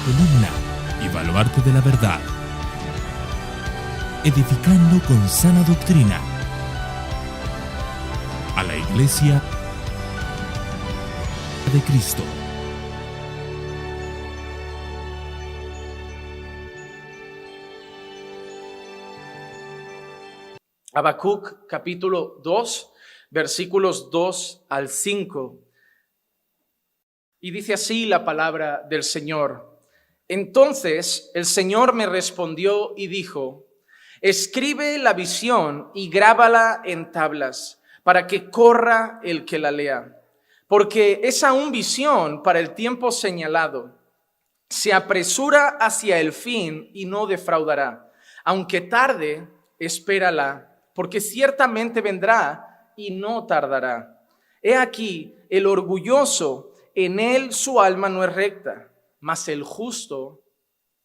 columna y baluarte de la verdad, edificando con sana doctrina a la Iglesia de Cristo. Habacuc capítulo 2, versículos 2 al 5. Y dice así la palabra del Señor. Entonces el Señor me respondió y dijo: escribe la visión y grábala en tablas, para que corra el que la lea. Porque es aún visión para el tiempo señalado. Se apresura hacia el fin y no defraudará. Aunque tarde, espérala, porque ciertamente vendrá y no tardará. He aquí, el orgulloso, en él su alma no es recta, mas el justo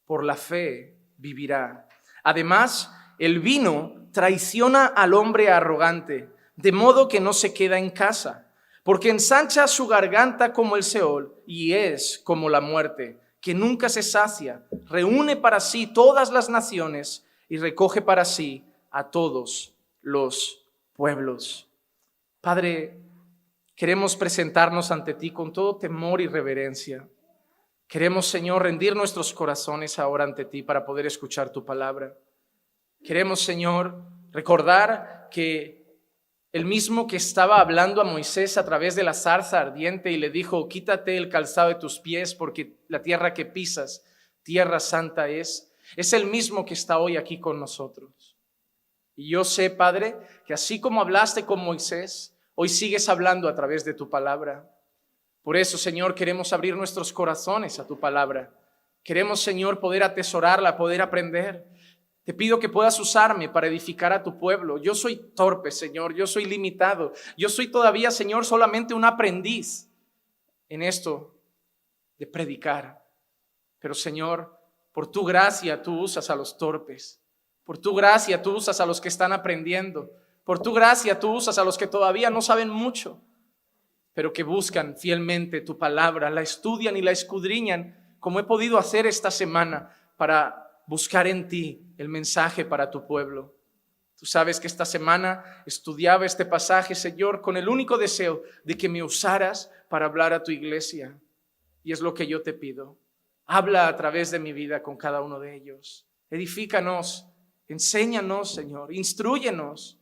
por la fe vivirá. Además, el vino traiciona al hombre arrogante, de modo que no se queda en casa, porque ensancha su garganta como el Seol y es como la muerte, que nunca se sacia, reúne para sí todas las naciones y recoge para sí a todos los pueblos. Padre, queremos presentarnos ante ti con todo temor y reverencia. Queremos, Señor, rendir nuestros corazones ahora ante ti para poder escuchar tu palabra. Queremos, Señor, recordar que el mismo que estaba hablando a Moisés a través de la zarza ardiente y le dijo: quítate el calzado de tus pies porque la tierra que pisas, tierra santa es el mismo que está hoy aquí con nosotros. Y yo sé, Padre, que así como hablaste con Moisés, hoy sigues hablando a través de tu palabra. Por eso, Señor, queremos abrir nuestros corazones a tu palabra. Queremos, Señor, poder atesorarla, poder aprender. Te pido que puedas usarme para edificar a tu pueblo. Yo soy torpe, Señor, yo soy limitado. Yo soy todavía, Señor, solamente un aprendiz en esto de predicar. Pero, Señor, por tu gracia tú usas a los torpes. Por tu gracia tú usas a los que están aprendiendo. Por tu gracia tú usas a los que todavía no saben mucho, pero que buscan fielmente tu palabra, la estudian y la escudriñan, como he podido hacer esta semana para buscar en ti el mensaje para tu pueblo. Tú sabes que esta semana estudiaba este pasaje, Señor, con el único deseo de que me usaras para hablar a tu iglesia. Y es lo que yo te pido. Habla a través de mi vida con cada uno de ellos. Edifícanos, enséñanos, Señor, instrúyenos.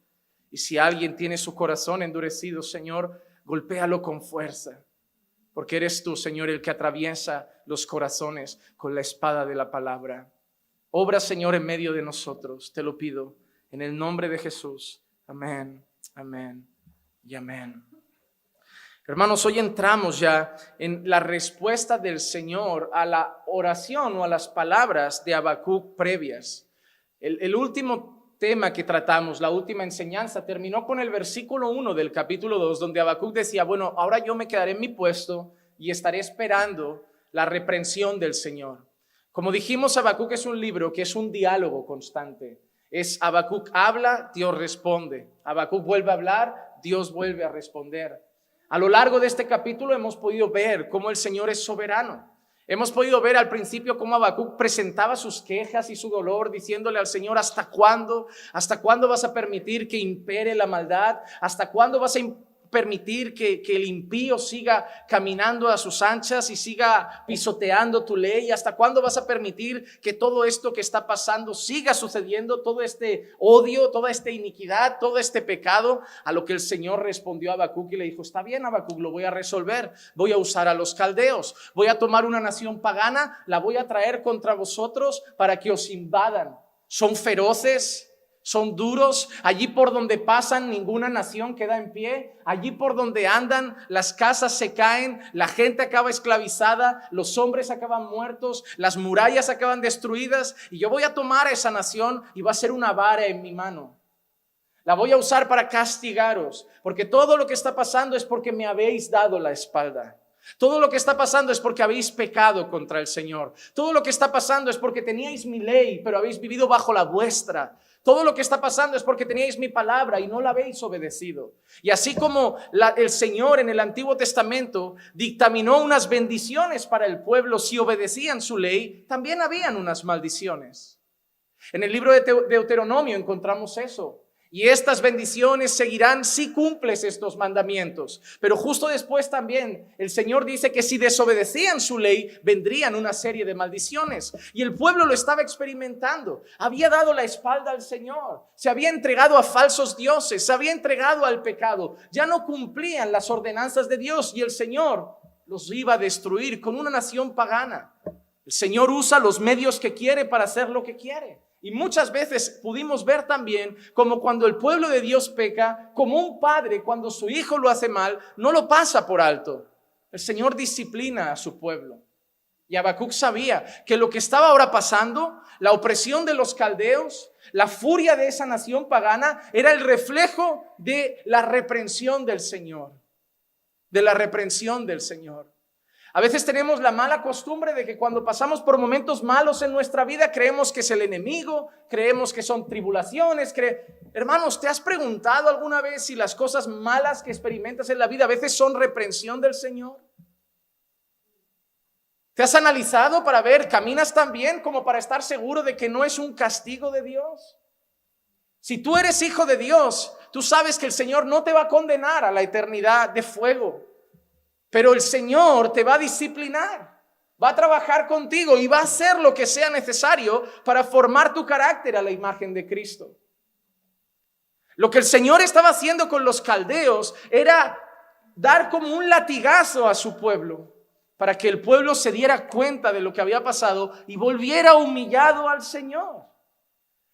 Y si alguien tiene su corazón endurecido, Señor, golpéalo con fuerza. Porque eres tú, Señor, el que atraviesa los corazones con la espada de la palabra. Obra, Señor, en medio de nosotros, te lo pido, en el nombre de Jesús. Amén, amén y amén. Hermanos, hoy entramos ya en la respuesta del Señor a la oración o a las palabras de Habacuc previas. El último tema que tratamos, la última enseñanza, terminó con el versículo 1 del capítulo 2, donde Habacuc decía: bueno, ahora yo me quedaré en mi puesto y estaré esperando la reprensión del Señor. Como dijimos, Habacuc es un libro que es un diálogo constante. Habacuc habla, Dios responde. Habacuc vuelve a hablar, Dios vuelve a responder. A lo largo de este capítulo hemos podido ver cómo el Señor es soberano. Hemos podido ver al principio cómo Habacuc presentaba sus quejas y su dolor, diciéndole al Señor: ¿hasta cuándo? ¿Hasta cuándo vas a permitir que impere la maldad? ¿Hasta cuándo vas a permitir que el impío siga caminando a sus anchas y siga pisoteando tu ley? ¿Hasta cuándo vas a permitir que todo esto que está pasando siga sucediendo? Todo este odio, toda esta iniquidad, todo este pecado. A lo que el Señor respondió a Habacuc y le dijo: está bien, Habacuc, lo voy a resolver. Voy a usar a los caldeos. Voy a tomar una nación pagana, la voy a traer contra vosotros para que os invadan. Son feroces, son duros. Allí por donde pasan, ninguna nación queda en pie. Allí por donde andan, las casas se caen, la gente acaba esclavizada, los hombres acaban muertos, las murallas acaban destruidas. Y yo voy a tomar a esa nación y va a ser una vara en mi mano. La voy a usar para castigaros, porque todo lo que está pasando es porque me habéis dado la espalda. Todo lo que está pasando es porque habéis pecado contra el Señor. Todo lo que está pasando es porque teníais mi ley, pero habéis vivido bajo la vuestra. Todo lo que está pasando es porque teníais mi palabra y no la habéis obedecido. Y así como el Señor en el Antiguo Testamento dictaminó unas bendiciones para el pueblo si obedecían su ley, también habían unas maldiciones. En el libro de Deuteronomio encontramos eso. Y estas bendiciones seguirán si cumples estos mandamientos. Pero justo después también el Señor dice que si desobedecían su ley, vendrían una serie de maldiciones. Y el pueblo lo estaba experimentando. Había dado la espalda al Señor. Se había entregado a falsos dioses. Se había entregado al pecado. Ya no cumplían las ordenanzas de Dios. Y el Señor los iba a destruir con una nación pagana. El Señor usa los medios que quiere para hacer lo que quiere. Y muchas veces pudimos ver también como cuando el pueblo de Dios peca, como un padre cuando su hijo lo hace mal, no lo pasa por alto. El Señor disciplina a su pueblo. Y Habacuc sabía que lo que estaba ahora pasando, la opresión de los caldeos, la furia de esa nación pagana, era el reflejo de la reprensión del Señor. De la reprensión del Señor. A veces tenemos la mala costumbre de que cuando pasamos por momentos malos en nuestra vida creemos que es el enemigo, creemos que son tribulaciones. Hermanos, ¿te has preguntado alguna vez si las cosas malas que experimentas en la vida a veces son reprensión del Señor? ¿Te has analizado para ver, caminas tan bien como para estar seguro de que no es un castigo de Dios? Si tú eres hijo de Dios, tú sabes que el Señor no te va a condenar a la eternidad de fuego. Pero el Señor te va a disciplinar, va a trabajar contigo y va a hacer lo que sea necesario para formar tu carácter a la imagen de Cristo. Lo que el Señor estaba haciendo con los caldeos era dar como un latigazo a su pueblo para que el pueblo se diera cuenta de lo que había pasado y volviera humillado al Señor.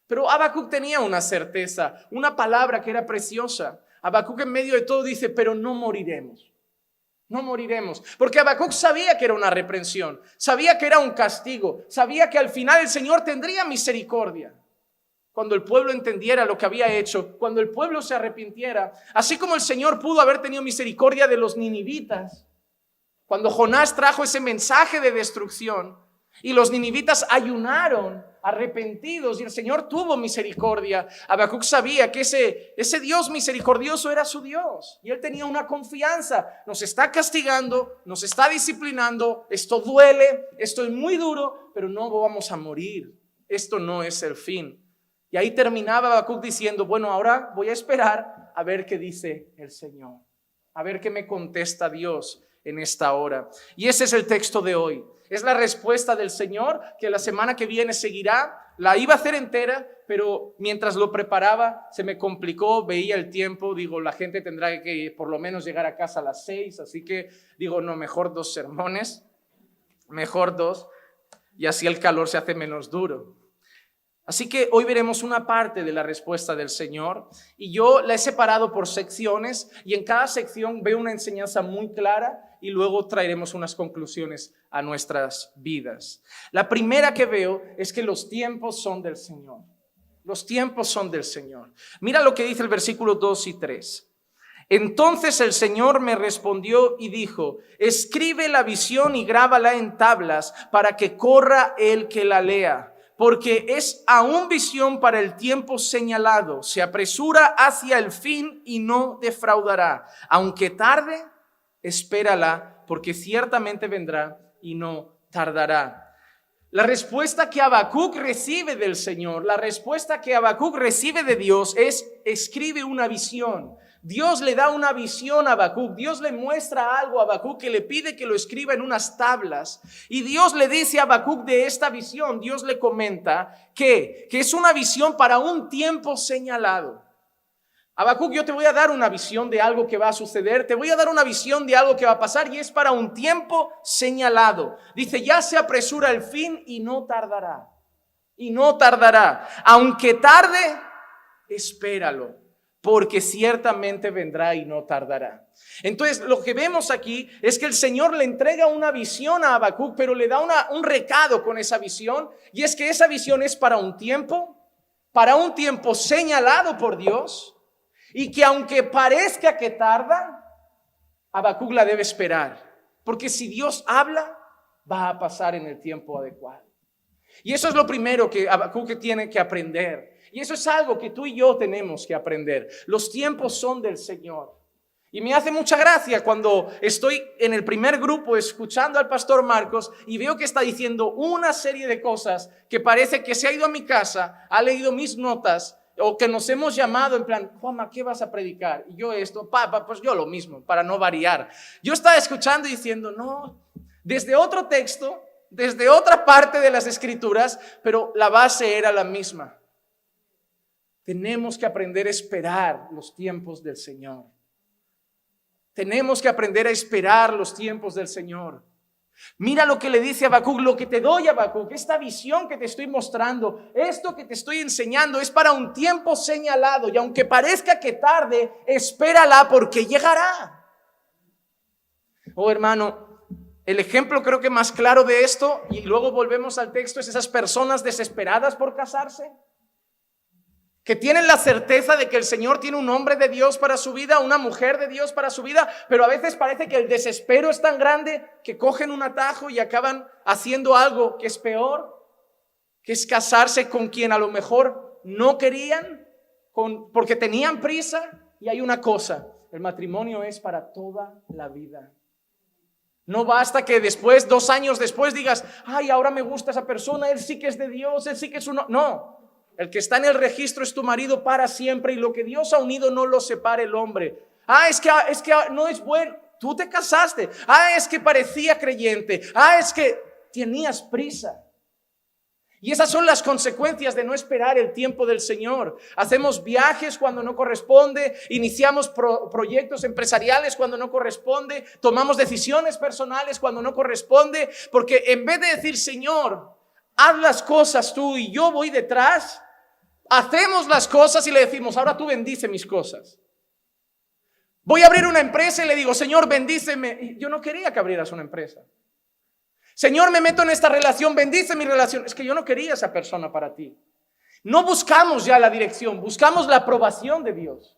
Pero Habacuc tenía una certeza, una palabra que era preciosa. Habacuc en medio de todo dice, pero no moriremos. No moriremos, porque Habacuc sabía que era una reprensión, sabía que era un castigo, sabía que al final el Señor tendría misericordia. Cuando el pueblo entendiera lo que había hecho, cuando el pueblo se arrepintiera, así como el Señor pudo haber tenido misericordia de los ninivitas, cuando Jonás trajo ese mensaje de destrucción y los ninivitas ayunaron arrepentidos y el Señor tuvo misericordia. Habacuc sabía que ese Dios misericordioso era su Dios y él tenía una confianza. Nos está castigando, nos está disciplinando, esto duele, esto es muy duro, pero no vamos a morir. Esto no es el fin. Y ahí terminaba Habacuc diciendo, bueno, ahora voy a esperar a ver qué dice el Señor, a ver qué me contesta Dios en esta hora. Y ese es el texto de hoy. Es la respuesta del Señor que la semana que viene seguirá. La iba a hacer entera, pero mientras lo preparaba se me complicó, veía el tiempo, digo, la gente tendrá que por lo menos llegar a casa a las 6, así que digo, no, mejor 2 sermones, mejor 2, y así el calor se hace menos duro. Así que hoy veremos una parte de la respuesta del Señor y yo la he separado por secciones y en cada sección veo una enseñanza muy clara y luego traeremos unas conclusiones a nuestras vidas. La primera que veo es que los tiempos son del Señor. Los tiempos son del Señor. Mira lo que dice el versículo 2 y 3. Entonces el Señor me respondió y dijo, escribe la visión y grábala en tablas para que corra el que la lea. Porque es aún visión para el tiempo señalado, se apresura hacia el fin y no defraudará. Aunque tarde, espérala, porque ciertamente vendrá y no tardará. La respuesta que Habacuc recibe del Señor, la respuesta que Habacuc recibe de Dios es, escribe una visión. Dios le da una visión a Habacuc, Dios le muestra algo a Habacuc que le pide que lo escriba en unas tablas y Dios le dice a Habacuc de esta visión, Dios le comenta que es una visión para un tiempo señalado. Habacuc, yo te voy a dar una visión de algo que va a suceder, te voy a dar una visión de algo que va a pasar y es para un tiempo señalado. Dice, ya se apresura el fin y no tardará, aunque tarde, espéralo. Porque ciertamente vendrá y no tardará. Entonces, lo que vemos aquí es que el Señor le entrega una visión a Habacuc, pero le da un recado con esa visión, y es que esa visión es para un tiempo señalado por Dios, y que aunque parezca que tarda, Habacuc la debe esperar, Porque si Dios habla, va a pasar en el tiempo adecuado. Y eso es lo primero que Habacuc tiene que aprender. Y eso es algo que tú y yo tenemos que aprender. Los tiempos son del Señor. Y me hace mucha gracia cuando estoy en el primer grupo escuchando al pastor Marcos y veo que está diciendo una serie de cosas que parece que se ha ido a mi casa, ha leído mis notas o que nos hemos llamado en plan, Juanma, ¿qué vas a predicar? Y yo esto, pues yo lo mismo, para no variar. Yo estaba escuchando y diciendo, no, desde otro texto, desde otra parte de las Escrituras, pero la base era la misma. Tenemos que aprender a esperar los tiempos del Señor. Tenemos que aprender a esperar los tiempos del Señor. Mira lo que le dice a Habacuc, lo que te doy, Habacuc, esta visión que te estoy mostrando, esto que te estoy enseñando es para un tiempo señalado y aunque parezca que tarde, espérala porque llegará. Oh, hermano, el ejemplo creo que más claro de esto, y luego volvemos al texto, es esas personas desesperadas por casarse, que tienen la certeza de que el Señor tiene un hombre de Dios para su vida, una mujer de Dios para su vida, pero a veces parece que el desespero es tan grande que cogen un atajo y acaban haciendo algo que es peor, que es casarse con quien a lo mejor no querían, porque tenían prisa. Y hay una cosa, el matrimonio es para toda la vida. No basta que después, 2 años después digas, ay, ahora me gusta esa persona, él sí que es de Dios, él sí que es uno. No. El que está en el registro es tu marido para siempre y lo que Dios ha unido no lo separa el hombre. Es que no es bueno. Tú te casaste. Es que parecía creyente. Es que tenías prisa. Y esas son las consecuencias de no esperar el tiempo del Señor. Hacemos viajes cuando no corresponde, iniciamos proyectos empresariales cuando no corresponde, tomamos decisiones personales cuando no corresponde, porque en vez de decir, Señor, haz las cosas tú y yo voy detrás, hacemos las cosas y le decimos, ahora tú bendice mis cosas. Voy a abrir una empresa y le digo, Señor, bendíceme. Y yo no quería que abrieras una empresa. Señor, me meto en esta relación, bendice mi relación. Es que yo no quería esa persona para ti. No buscamos ya la dirección, buscamos la aprobación de Dios.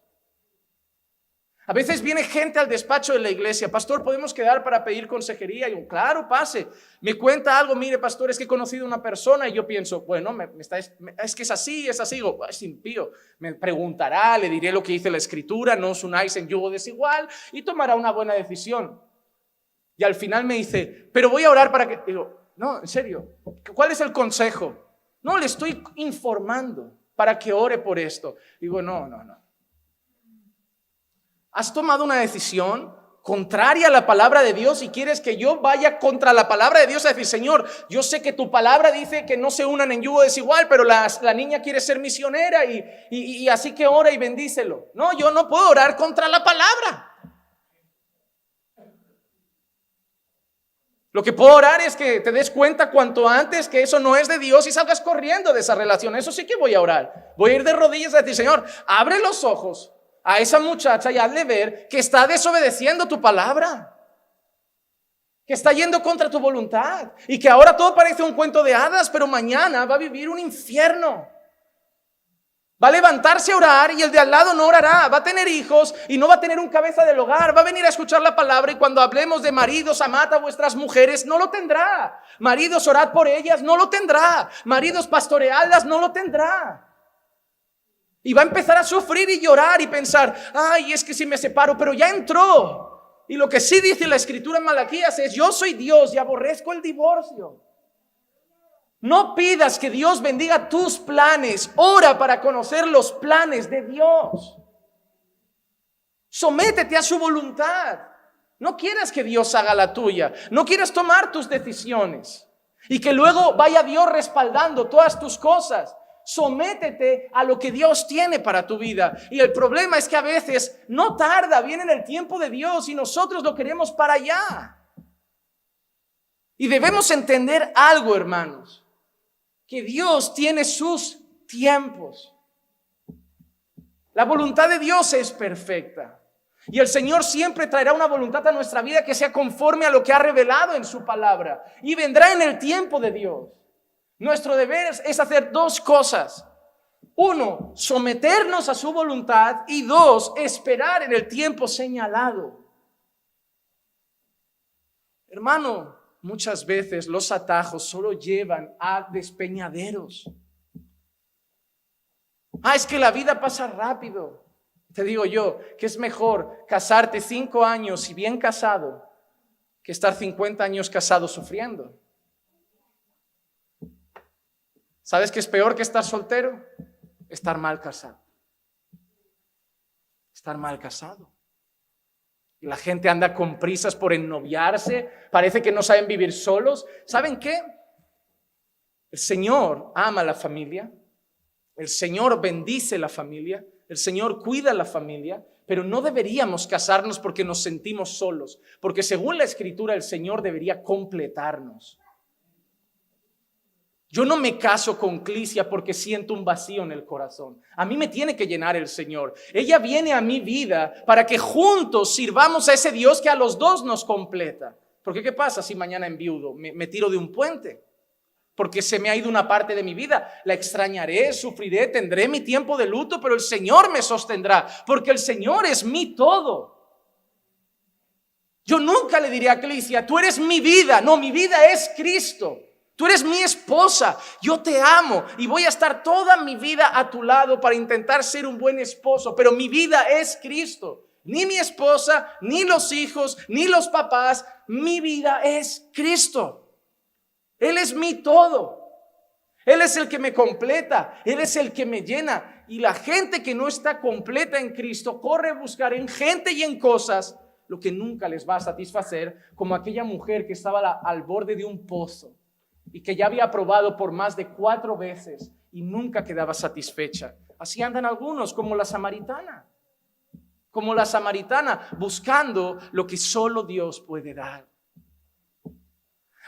A veces viene gente al despacho de la iglesia, pastor, ¿podemos quedar para pedir consejería? Y yo, claro, pase. Me cuenta algo, mire, pastor, es que he conocido a una persona y yo pienso, bueno, es que es así, digo, es impío. Me preguntará, le diré lo que dice la Escritura, no os unáis en yugo desigual y tomará una buena decisión. Y al final me dice, pero voy a orar para que... Digo, no, en serio, ¿cuál es el consejo? No, le estoy informando para que ore por esto. Digo, no. ¿Has tomado una decisión contraria a la palabra de Dios y quieres que yo vaya contra la palabra de Dios a decir, Señor, yo sé que tu palabra dice que no se unan en yugo desigual, pero la niña quiere ser misionera y así que ora y bendícelo? No, yo no puedo orar contra la palabra. Lo que puedo orar es que te des cuenta cuanto antes que eso no es de Dios y salgas corriendo de esa relación. Eso sí que voy a orar. Voy a ir de rodillas a decir, Señor, abre los ojos a esa muchacha y hazle ver que está desobedeciendo tu palabra, que está yendo contra tu voluntad y que ahora todo parece un cuento de hadas, pero mañana va a vivir un infierno. Va a levantarse a orar y el de al lado no orará, va a tener hijos y no va a tener un cabeza del hogar, va a venir a escuchar la palabra y cuando hablemos de maridos, amad a vuestras mujeres, no lo tendrá. Maridos, orad por ellas, no lo tendrá. Maridos, pastoreadlas, no lo tendrá. Y va a empezar a sufrir y llorar y pensar, ay, es que si me separo, pero ya entró. Y lo que sí dice la Escritura en Malaquías es, yo soy Dios y aborrezco el divorcio. No pidas que Dios bendiga tus planes, ora para conocer los planes de Dios. Sométete a su voluntad. No quieras que Dios haga la tuya, no quieras tomar tus decisiones y que luego vaya Dios respaldando todas tus cosas. Sométete a lo que Dios tiene para tu vida. Y el problema es que a veces no tarda, viene en el tiempo de Dios y nosotros lo queremos para allá. Y debemos entender algo, hermanos, que Dios tiene sus tiempos. La voluntad de Dios es perfecta. Y el Señor siempre traerá una voluntad a nuestra vida que sea conforme a lo que ha revelado en su palabra. Y vendrá en el tiempo de Dios. Nuestro deber es hacer 2 cosas. 1, someternos a su voluntad. Y 2, esperar en el tiempo señalado. Hermano, muchas veces los atajos solo llevan a despeñaderos. Es que la vida pasa rápido. Te digo yo que es mejor casarte 5 años y bien casado que estar 50 años casado sufriendo. ¿Sabes qué es peor que estar soltero? Estar mal casado. Estar mal casado. Y la gente anda con prisas por ennoviarse, parece que no saben vivir solos. ¿Saben qué? El Señor ama a la familia, el Señor bendice la familia, el Señor cuida a la familia, pero no deberíamos casarnos porque nos sentimos solos, porque según la Escritura el Señor debería completarnos. Yo no me caso con Clicia porque siento un vacío en el corazón. A mí me tiene que llenar el Señor. Ella viene a mi vida para que juntos sirvamos a ese Dios que a los dos nos completa. Porque ¿qué pasa si mañana enviudo? Me tiro de un puente. Porque se me ha ido una parte de mi vida. La extrañaré, sufriré, tendré mi tiempo de luto, pero el Señor me sostendrá. Porque el Señor es mi todo. Yo nunca le diré a Clicia, tú eres mi vida. No, mi vida es Cristo. Tú eres mi esposa, yo te amo y voy a estar toda mi vida a tu lado para intentar ser un buen esposo, pero mi vida es Cristo. Ni mi esposa, ni los hijos, ni los papás, mi vida es Cristo. Él es mi todo. Él es el que me completa, Él es el que me llena. Y la gente que no está completa en Cristo corre a buscar en gente y en cosas lo que nunca les va a satisfacer, como aquella mujer que estaba al borde de un pozo y que ya había probado por más de 4 veces y nunca quedaba satisfecha. Así andan algunos, como la samaritana, buscando lo que solo Dios puede dar.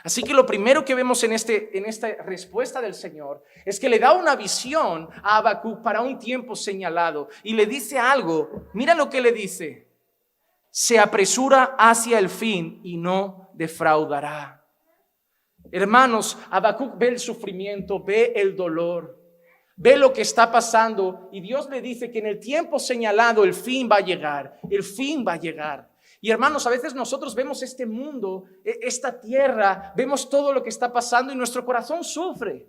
Así que lo primero que vemos en esta respuesta del Señor es que le da una visión a Habacuc para un tiempo señalado y le dice algo. Mira lo que le dice: se apresura hacia el fin y no defraudará. Hermanos, Habacuc ve el sufrimiento, ve el dolor, ve lo que está pasando y Dios le dice que en el tiempo señalado el fin va a llegar, el fin va a llegar. Y hermanos, a veces nosotros vemos este mundo, esta tierra, vemos todo lo que está pasando y nuestro corazón sufre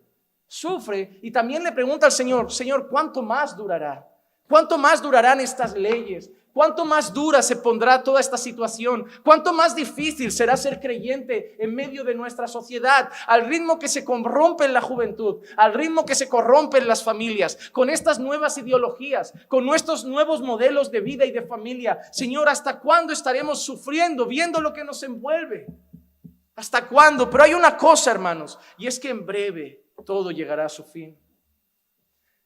y también le pregunta al Señor, Señor, ¿cuánto más durará? ¿Cuánto más durarán estas leyes? ¿Cuánto más dura se pondrá toda esta situación? ¿Cuánto más difícil será ser creyente en medio de nuestra sociedad? Al ritmo que se corrompe en la juventud, al ritmo que se corrompen las familias, con estas nuevas ideologías, con nuestros nuevos modelos de vida y de familia. Señor, ¿hasta cuándo estaremos sufriendo viendo lo que nos envuelve? ¿Hasta cuándo? Pero hay una cosa, hermanos, y es que en breve todo llegará a su fin.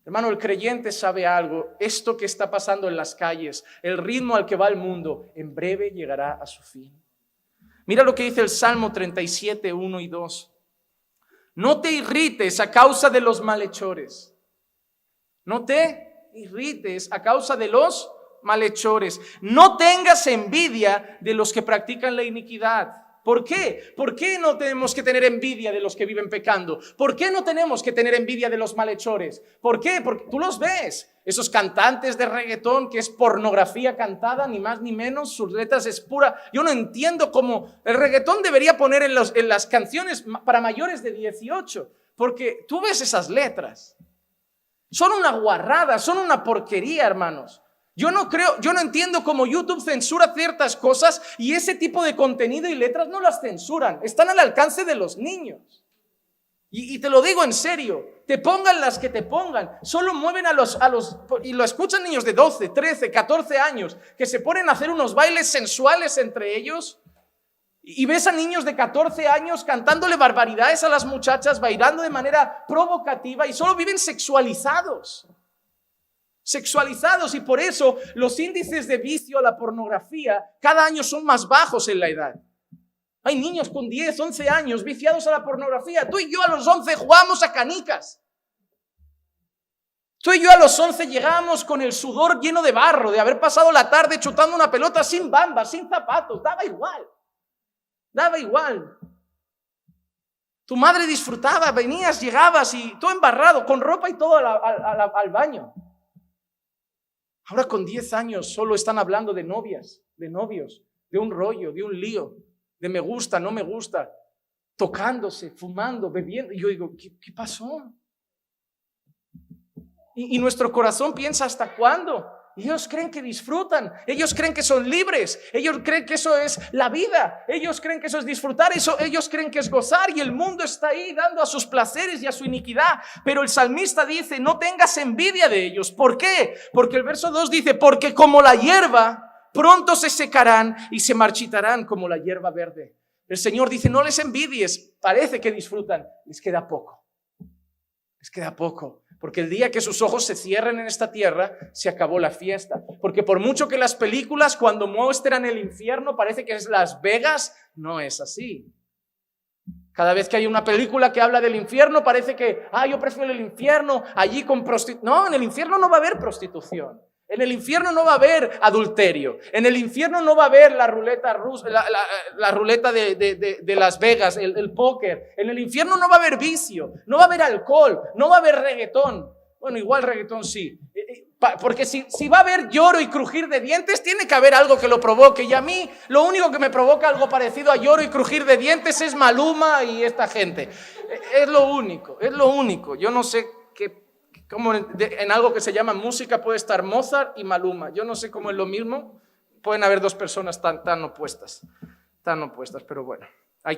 Hermano, el creyente sabe algo, esto que está pasando en las calles, el ritmo al que va el mundo, en breve llegará a su fin. Mira lo que dice el Salmo 37, 1 y 2. No te irrites a causa de los malhechores. No te irrites a causa de los malhechores. No tengas envidia de los que practican la iniquidad. ¿Por qué? ¿Por qué no tenemos que tener envidia de los que viven pecando? ¿Por qué no tenemos que tener envidia de los malhechores? ¿Por qué? Porque tú los ves, esos cantantes de reggaetón que es pornografía cantada, ni más ni menos, sus letras es pura. Yo no entiendo cómo el reggaetón debería poner en las canciones para mayores de 18, porque tú ves esas letras. Son una guarrada, son una porquería, hermanos. Yo no entiendo cómo YouTube censura ciertas cosas y ese tipo de contenido y letras no las censuran. Están al alcance de los niños. Y te lo digo en serio, te pongan las que te pongan, solo mueven y lo escuchan niños de 12, 13, 14 años que se ponen a hacer unos bailes sensuales entre ellos. Y ves a niños de 14 años cantándole barbaridades a las muchachas, bailando de manera provocativa y solo viven sexualizados, y por eso los índices de vicio a la pornografía cada año son más bajos en la edad. Hay niños con 10, 11 años viciados a la pornografía. Tú y yo a los 11 jugábamos a canicas. Tú y yo a los 11 llegábamos con el sudor lleno de barro, de haber pasado la tarde chutando una pelota sin bambas, sin zapatos. Daba igual. Tu madre disfrutaba, venías, llegabas y todo embarrado, con ropa y todo al baño. Ahora con 10 años solo están hablando de novias, de novios, de un rollo, de un lío. de me gusta, no me gusta, tocándose, fumando, bebiendo. Y yo digo, ¿qué pasó? Y nuestro corazón piensa, ¿hasta cuándo? Ellos creen que disfrutan, ellos creen que son libres, ellos creen que eso es la vida, ellos creen que eso es disfrutar, ellos creen que es gozar, y el mundo está ahí dando a sus placeres y a su iniquidad. Pero el salmista dice, no tengas envidia de ellos. ¿Por qué? Porque el verso 2 dice, porque como la hierba pronto se secarán y se marchitarán como la hierba verde. El Señor dice, no les envidies, parece que disfrutan, les queda poco, les queda poco. Porque el día que sus ojos se cierren en esta tierra, se acabó la fiesta. Porque por mucho que las películas cuando muestran el infierno parece que es Las Vegas, no es así. Cada vez que hay una película que habla del infierno parece que, yo prefiero el infierno allí con prostitución. No, en el infierno no va a haber prostitución. En el infierno no va a haber adulterio. En el infierno no va a haber la ruleta rusa, la ruleta de Las Vegas, el póker. En el infierno no va a haber vicio, no va a haber alcohol, no va a haber reggaetón. Bueno, igual reggaetón sí. Porque si va a haber lloro y crujir de dientes, tiene que haber algo que lo provoque. Y a mí lo único que me provoca algo parecido a lloro y crujir de dientes es Maluma y esta gente. Es lo único, es lo único. Yo no sé como en algo que se llama música puede estar Mozart y Maluma. Yo no sé cómo es lo mismo. Pueden haber dos personas tan opuestas, pero bueno.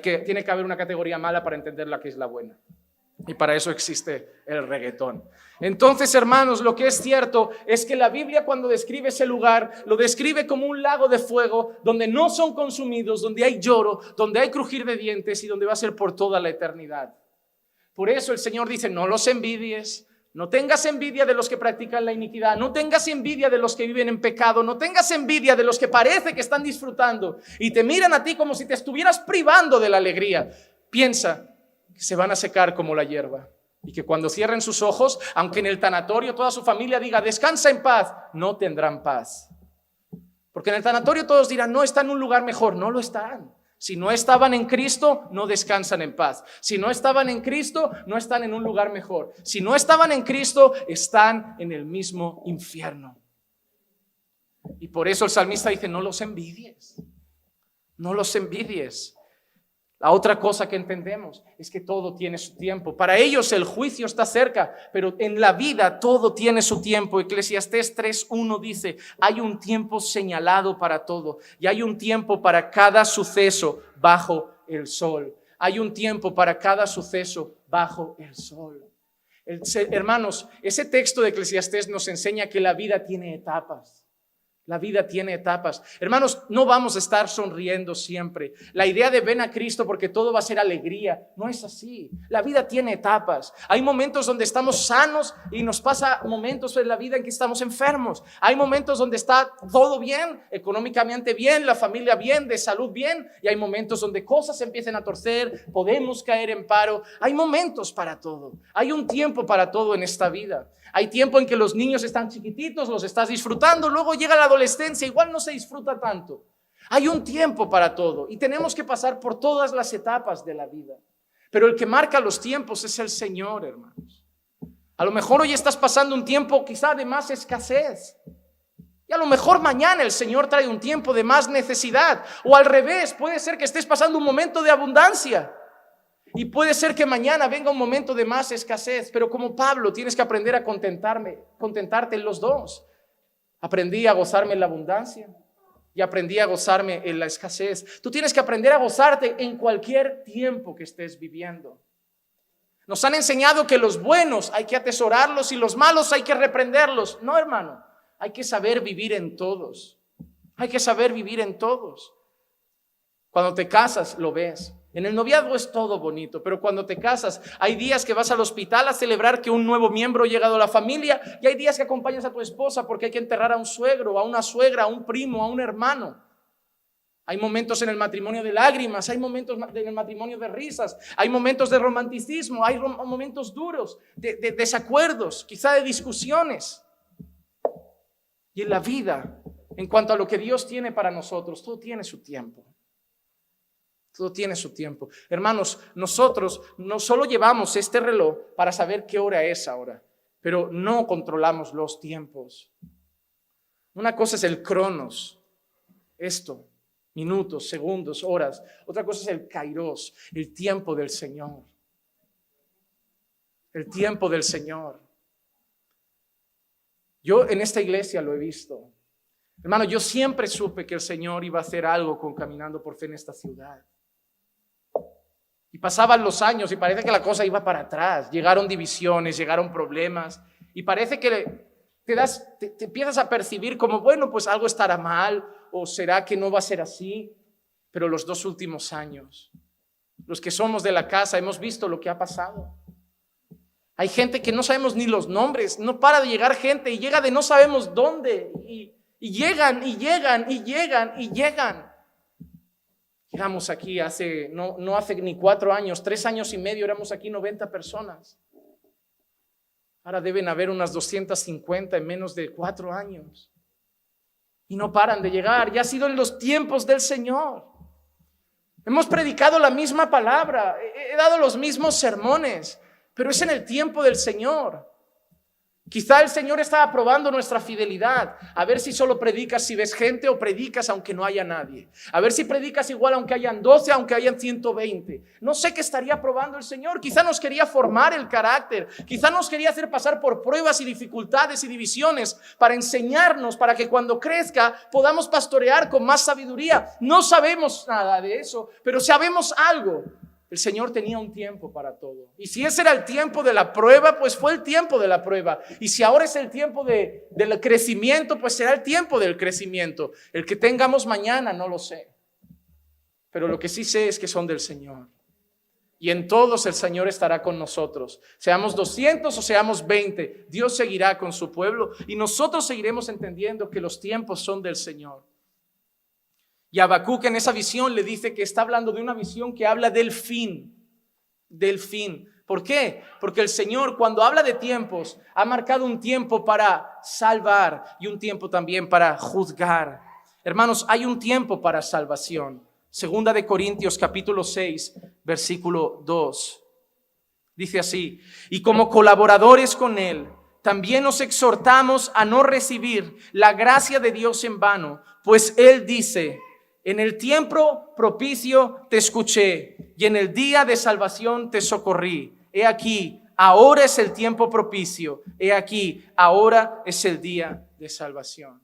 Tiene que haber una categoría mala para entender la que es la buena. Y para eso existe el reggaetón. Entonces, hermanos, lo que es cierto es que la Biblia, cuando describe ese lugar, lo describe como un lago de fuego donde no son consumidos, donde hay lloro, donde hay crujir de dientes y donde va a ser por toda la eternidad. Por eso el Señor dice, no los envidies. No tengas envidia de los que practican la iniquidad, no tengas envidia de los que viven en pecado, no tengas envidia de los que parece que están disfrutando y te miran a ti como si te estuvieras privando de la alegría. Piensa que se van a secar como la hierba y que cuando cierren sus ojos, aunque en el tanatorio toda su familia diga descansa en paz, no tendrán paz. Porque en el tanatorio todos dirán, no, está en un lugar mejor. No lo están. Si no estaban en Cristo, no descansan en paz. Si no estaban en Cristo, no están en un lugar mejor. Si no estaban en Cristo, están en el mismo infierno. Y por eso el salmista dice, no los envidies. No los envidies. La otra cosa que entendemos es que todo tiene su tiempo. Para ellos el juicio está cerca, pero en la vida todo tiene su tiempo. Eclesiastés 3:1 dice, hay un tiempo señalado para todo y hay un tiempo para cada suceso bajo el sol. Hay un tiempo para cada suceso bajo el sol. Hermanos, ese texto de Eclesiastés nos enseña que la vida tiene etapas. La vida tiene etapas. Hermanos, no vamos a estar sonriendo siempre. La idea de ven a Cristo porque todo va a ser alegría, no es así. La vida tiene etapas. Hay momentos donde estamos sanos y nos pasa momentos en la vida en que estamos enfermos. Hay momentos donde está todo bien, económicamente bien, la familia bien, de salud bien. Y hay momentos donde cosas se empiezan a torcer, podemos caer en paro. Hay momentos para todo. Hay un tiempo para todo en esta vida. Hay tiempo en que los niños están chiquititos, los estás disfrutando, luego llega la adolescencia, igual no se disfruta tanto. Hay un tiempo para todo y tenemos que pasar por todas las etapas de la vida. Pero el que marca los tiempos es el Señor, hermanos. A lo mejor hoy estás pasando un tiempo quizá de más escasez. Y a lo mejor mañana el Señor trae un tiempo de más necesidad. O al revés, puede ser que estés pasando un momento de abundancia. Y puede ser que mañana venga un momento de más escasez, pero como Pablo tienes que aprender a contentarte en los dos. Aprendí a gozarme en la abundancia y aprendí a gozarme en la escasez. Tú tienes que aprender a gozarte en cualquier tiempo que estés viviendo. Nos han enseñado que los buenos hay que atesorarlos y los malos hay que reprenderlos. No, hermano, hay que saber vivir en todos. Hay que saber vivir en todos. Cuando te casas, lo ves. En el noviazgo es todo bonito, pero cuando te casas, hay días que vas al hospital a celebrar que un nuevo miembro ha llegado a la familia y hay días que acompañas a tu esposa porque hay que enterrar a un suegro, a una suegra, a un primo, a un hermano. Hay momentos en el matrimonio de lágrimas, hay momentos en el matrimonio de risas, hay momentos de romanticismo, hay momentos duros, de desacuerdos, quizá de discusiones. Y en la vida, en cuanto a lo que Dios tiene para nosotros, todo tiene su tiempo. Todo tiene su tiempo. Hermanos, nosotros no solo llevamos este reloj para saber qué hora es ahora, pero no controlamos los tiempos. Una cosa es el cronos, esto, minutos, segundos, horas. Otra cosa es el kairos, el tiempo del Señor. El tiempo del Señor. Yo en esta iglesia lo he visto. Hermano, yo siempre supe que el Señor iba a hacer algo con Caminando por Fe en esta ciudad. Y pasaban los años y parece que la cosa iba para atrás. Llegaron divisiones, llegaron problemas. Y parece que te empiezas a percibir como, bueno, pues algo estará mal, o será que no va a ser así. Pero los 2 últimos años, los que somos de la casa, hemos visto lo que ha pasado. Hay gente que no sabemos ni los nombres, no para de llegar gente y llega de no sabemos dónde. Y llegan. Llegamos aquí no hace ni 4 años, 3 años y medio, éramos aquí 90 personas. Ahora deben haber unas 250 en menos de 4 años. Y no paran de llegar. Ya ha sido en los tiempos del Señor. Hemos predicado la misma palabra, he dado los mismos sermones, pero es en el tiempo del Señor. Quizá el Señor estaba probando nuestra fidelidad, a ver si solo predicas si ves gente o predicas aunque no haya nadie. A ver si predicas igual aunque hayan 12, aunque hayan 120. No sé qué estaría probando el Señor. Quizá nos quería formar el carácter. Quizá nos quería hacer pasar por pruebas y dificultades y divisiones para enseñarnos, para que cuando crezca podamos pastorear con más sabiduría. No sabemos nada de eso, pero sabemos algo. El Señor tenía un tiempo para todo. Y si ese era el tiempo de la prueba, pues fue el tiempo de la prueba. Y si ahora es el tiempo del crecimiento, pues será el tiempo del crecimiento. El que tengamos mañana, no lo sé. Pero lo que sí sé es que son del Señor. Y en todos el Señor estará con nosotros. Seamos 200 o seamos 20, Dios seguirá con su pueblo. Y nosotros seguiremos entendiendo que los tiempos son del Señor. Y Habacuc en esa visión le dice que está hablando de una visión que habla del fin. Del fin. ¿Por qué? Porque el Señor, cuando habla de tiempos, ha marcado un tiempo para salvar y un tiempo también para juzgar. Hermanos, hay un tiempo para salvación. 2 de Corintios capítulo 6, versículo 2. Dice así: y como colaboradores con Él, también nos exhortamos a no recibir la gracia de Dios en vano, pues Él dice: en el tiempo propicio te escuché y en el día de salvación te socorrí. He aquí, ahora es el tiempo propicio. He aquí, ahora es el día de salvación.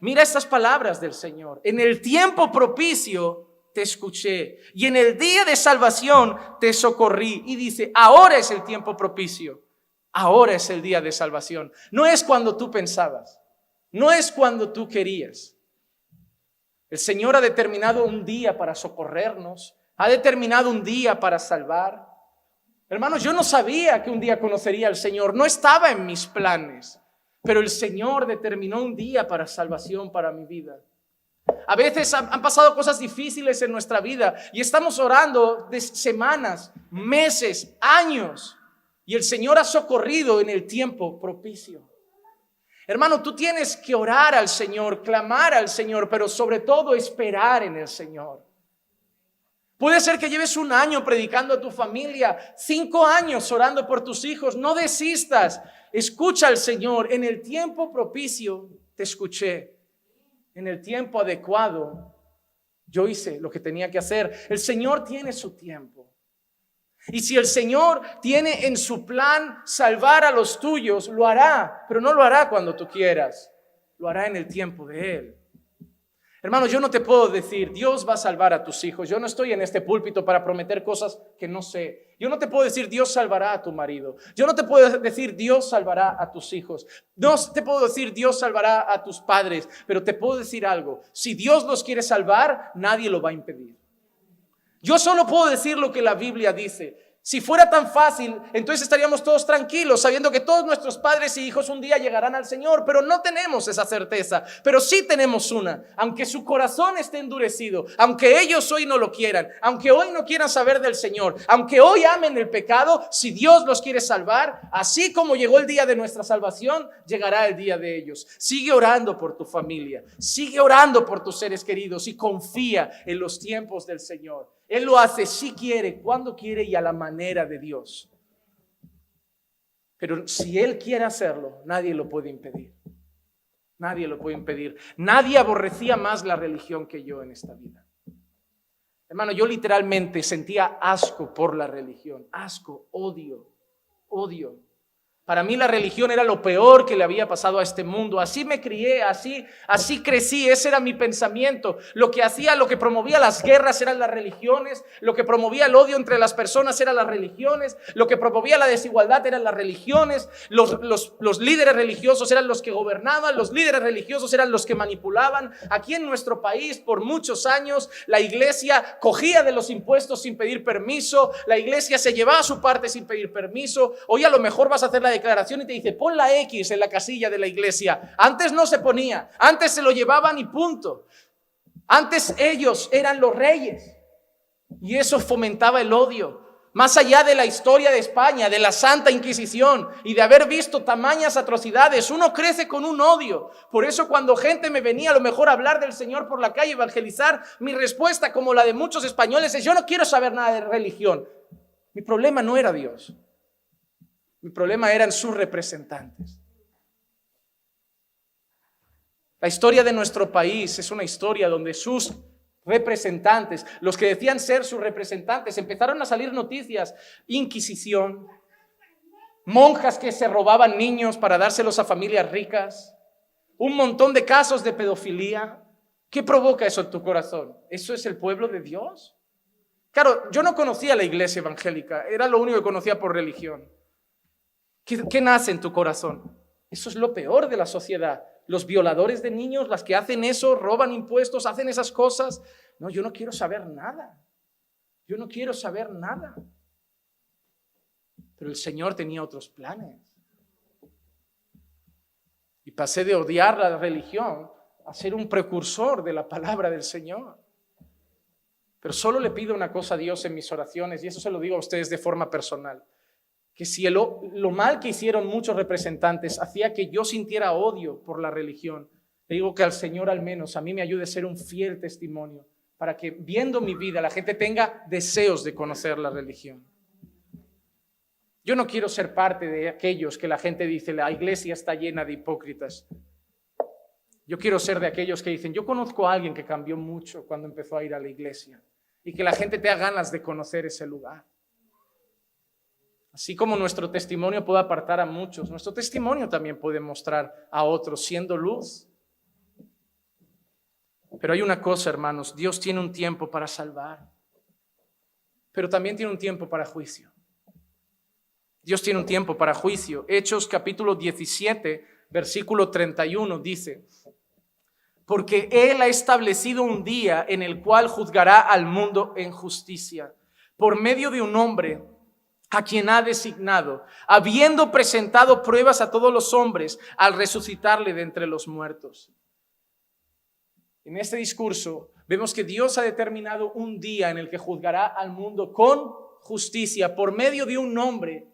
Mira estas palabras del Señor. En el tiempo propicio te escuché y en el día de salvación te socorrí. Y dice, ahora es el tiempo propicio. Ahora es el día de salvación. No es cuando tú pensabas. No es cuando tú querías. El Señor ha determinado un día para socorrernos, ha determinado un día para salvar. Hermanos, yo no sabía que un día conocería al Señor, no estaba en mis planes, pero el Señor determinó un día para salvación para mi vida. A veces han pasado cosas difíciles en nuestra vida y estamos orando de semanas, meses, años, y el Señor ha socorrido en el tiempo propicio. Hermano, tú tienes que orar al Señor, clamar al Señor, pero sobre todo esperar en el Señor. Puede ser que lleves 1 año predicando a tu familia, 5 años orando por tus hijos. No desistas. Escucha al Señor. En el tiempo propicio te escuché. En el tiempo adecuado yo hice lo que tenía que hacer. El Señor tiene su tiempo. Y si el Señor tiene en su plan salvar a los tuyos, lo hará, pero no lo hará cuando tú quieras, lo hará en el tiempo de Él. Hermano, yo no te puedo decir, Dios va a salvar a tus hijos. Yo no estoy en este púlpito para prometer cosas que no sé. Yo no te puedo decir, Dios salvará a tu marido. Yo no te puedo decir, Dios salvará a tus hijos. No te puedo decir, Dios salvará a tus padres. Pero te puedo decir algo, si Dios los quiere salvar, nadie lo va a impedir. Yo solo puedo decir lo que la Biblia dice. Si fuera tan fácil, entonces estaríamos todos tranquilos, sabiendo que todos nuestros padres y hijos un día llegarán al Señor, pero no tenemos esa certeza. Pero sí tenemos una, aunque su corazón esté endurecido, aunque ellos hoy no lo quieran, aunque hoy no quieran saber del Señor, aunque hoy amen el pecado, si Dios los quiere salvar, así como llegó el día de nuestra salvación, llegará el día de ellos. Sigue orando por tu familia, sigue orando por tus seres queridos y confía en los tiempos del Señor. Él lo hace si quiere, cuando quiere y a la manera de Dios. Pero si Él quiere hacerlo, nadie lo puede impedir. Nadie lo puede impedir. Nadie aborrecía más la religión que yo en esta vida. Hermano, yo literalmente sentía asco por la religión. Asco, odio, odio. Para mí la religión era lo peor que le había pasado a este mundo. Así me crié, así crecí, ese era mi pensamiento. Lo que promovía las guerras eran las religiones, lo que promovía el odio entre las personas eran las religiones, lo que promovía la desigualdad eran las religiones, los líderes religiosos eran los que gobernaban, los líderes religiosos eran los que manipulaban. Aquí en nuestro país, por muchos años, la iglesia cogía de los impuestos sin pedir permiso, la iglesia se llevaba su parte sin pedir permiso. Hoy a lo mejor vas a hacer la declaración y te dice, pon la X en la casilla de la iglesia. Antes no se ponía, antes se lo llevaban y punto. Antes ellos eran los reyes y eso fomentaba el odio. Más allá de la historia de España, de la Santa Inquisición y de haber visto tamañas atrocidades, uno crece con un odio. Por eso cuando gente me venía a lo mejor a hablar del Señor por la calle, evangelizar, mi respuesta, como la de muchos españoles, es: yo no quiero saber nada de religión. Mi problema no era Dios. Mi problema eran sus representantes. La historia de nuestro país es una historia donde sus representantes, los que decían ser sus representantes, empezaron a salir noticias: Inquisición, monjas que se robaban niños para dárselos a familias ricas, un montón de casos de pedofilia. ¿Qué provoca eso en tu corazón? ¿Eso es el pueblo de Dios? Claro, yo no conocía la iglesia evangélica, era lo único que conocía por religión. ¿Qué nace en tu corazón? Eso es lo peor de la sociedad. Los violadores de niños, las que hacen eso, roban impuestos, hacen esas cosas. No, yo no quiero saber nada. Yo no quiero saber nada. Pero el Señor tenía otros planes. Y pasé de odiar la religión a ser un precursor de la palabra del Señor. Pero solo le pido una cosa a Dios en mis oraciones, y eso se lo digo a ustedes de forma personal. Que si lo mal que hicieron muchos representantes hacía que yo sintiera odio por la religión, le digo que al Señor al menos a mí me ayude a ser un fiel testimonio para que viendo mi vida la gente tenga deseos de conocer la religión. Yo no quiero ser parte de aquellos que la gente dice la iglesia está llena de hipócritas. Yo quiero ser de aquellos que dicen yo conozco a alguien que cambió mucho cuando empezó a ir a la iglesia y que la gente tenga ganas de conocer ese lugar. Así como nuestro testimonio puede apartar a muchos, nuestro testimonio también puede mostrar a otros siendo luz. Pero hay una cosa, hermanos, Dios tiene un tiempo para salvar, pero también tiene un tiempo para juicio. Dios tiene un tiempo para juicio. Hechos capítulo 17, versículo 31 dice: porque Él ha establecido un día en el cual juzgará al mundo en justicia, por medio de un hombre a quien ha designado, habiendo presentado pruebas a todos los hombres al resucitarle de entre los muertos. En este discurso vemos que Dios ha determinado un día en el que juzgará al mundo con justicia por medio de un hombre.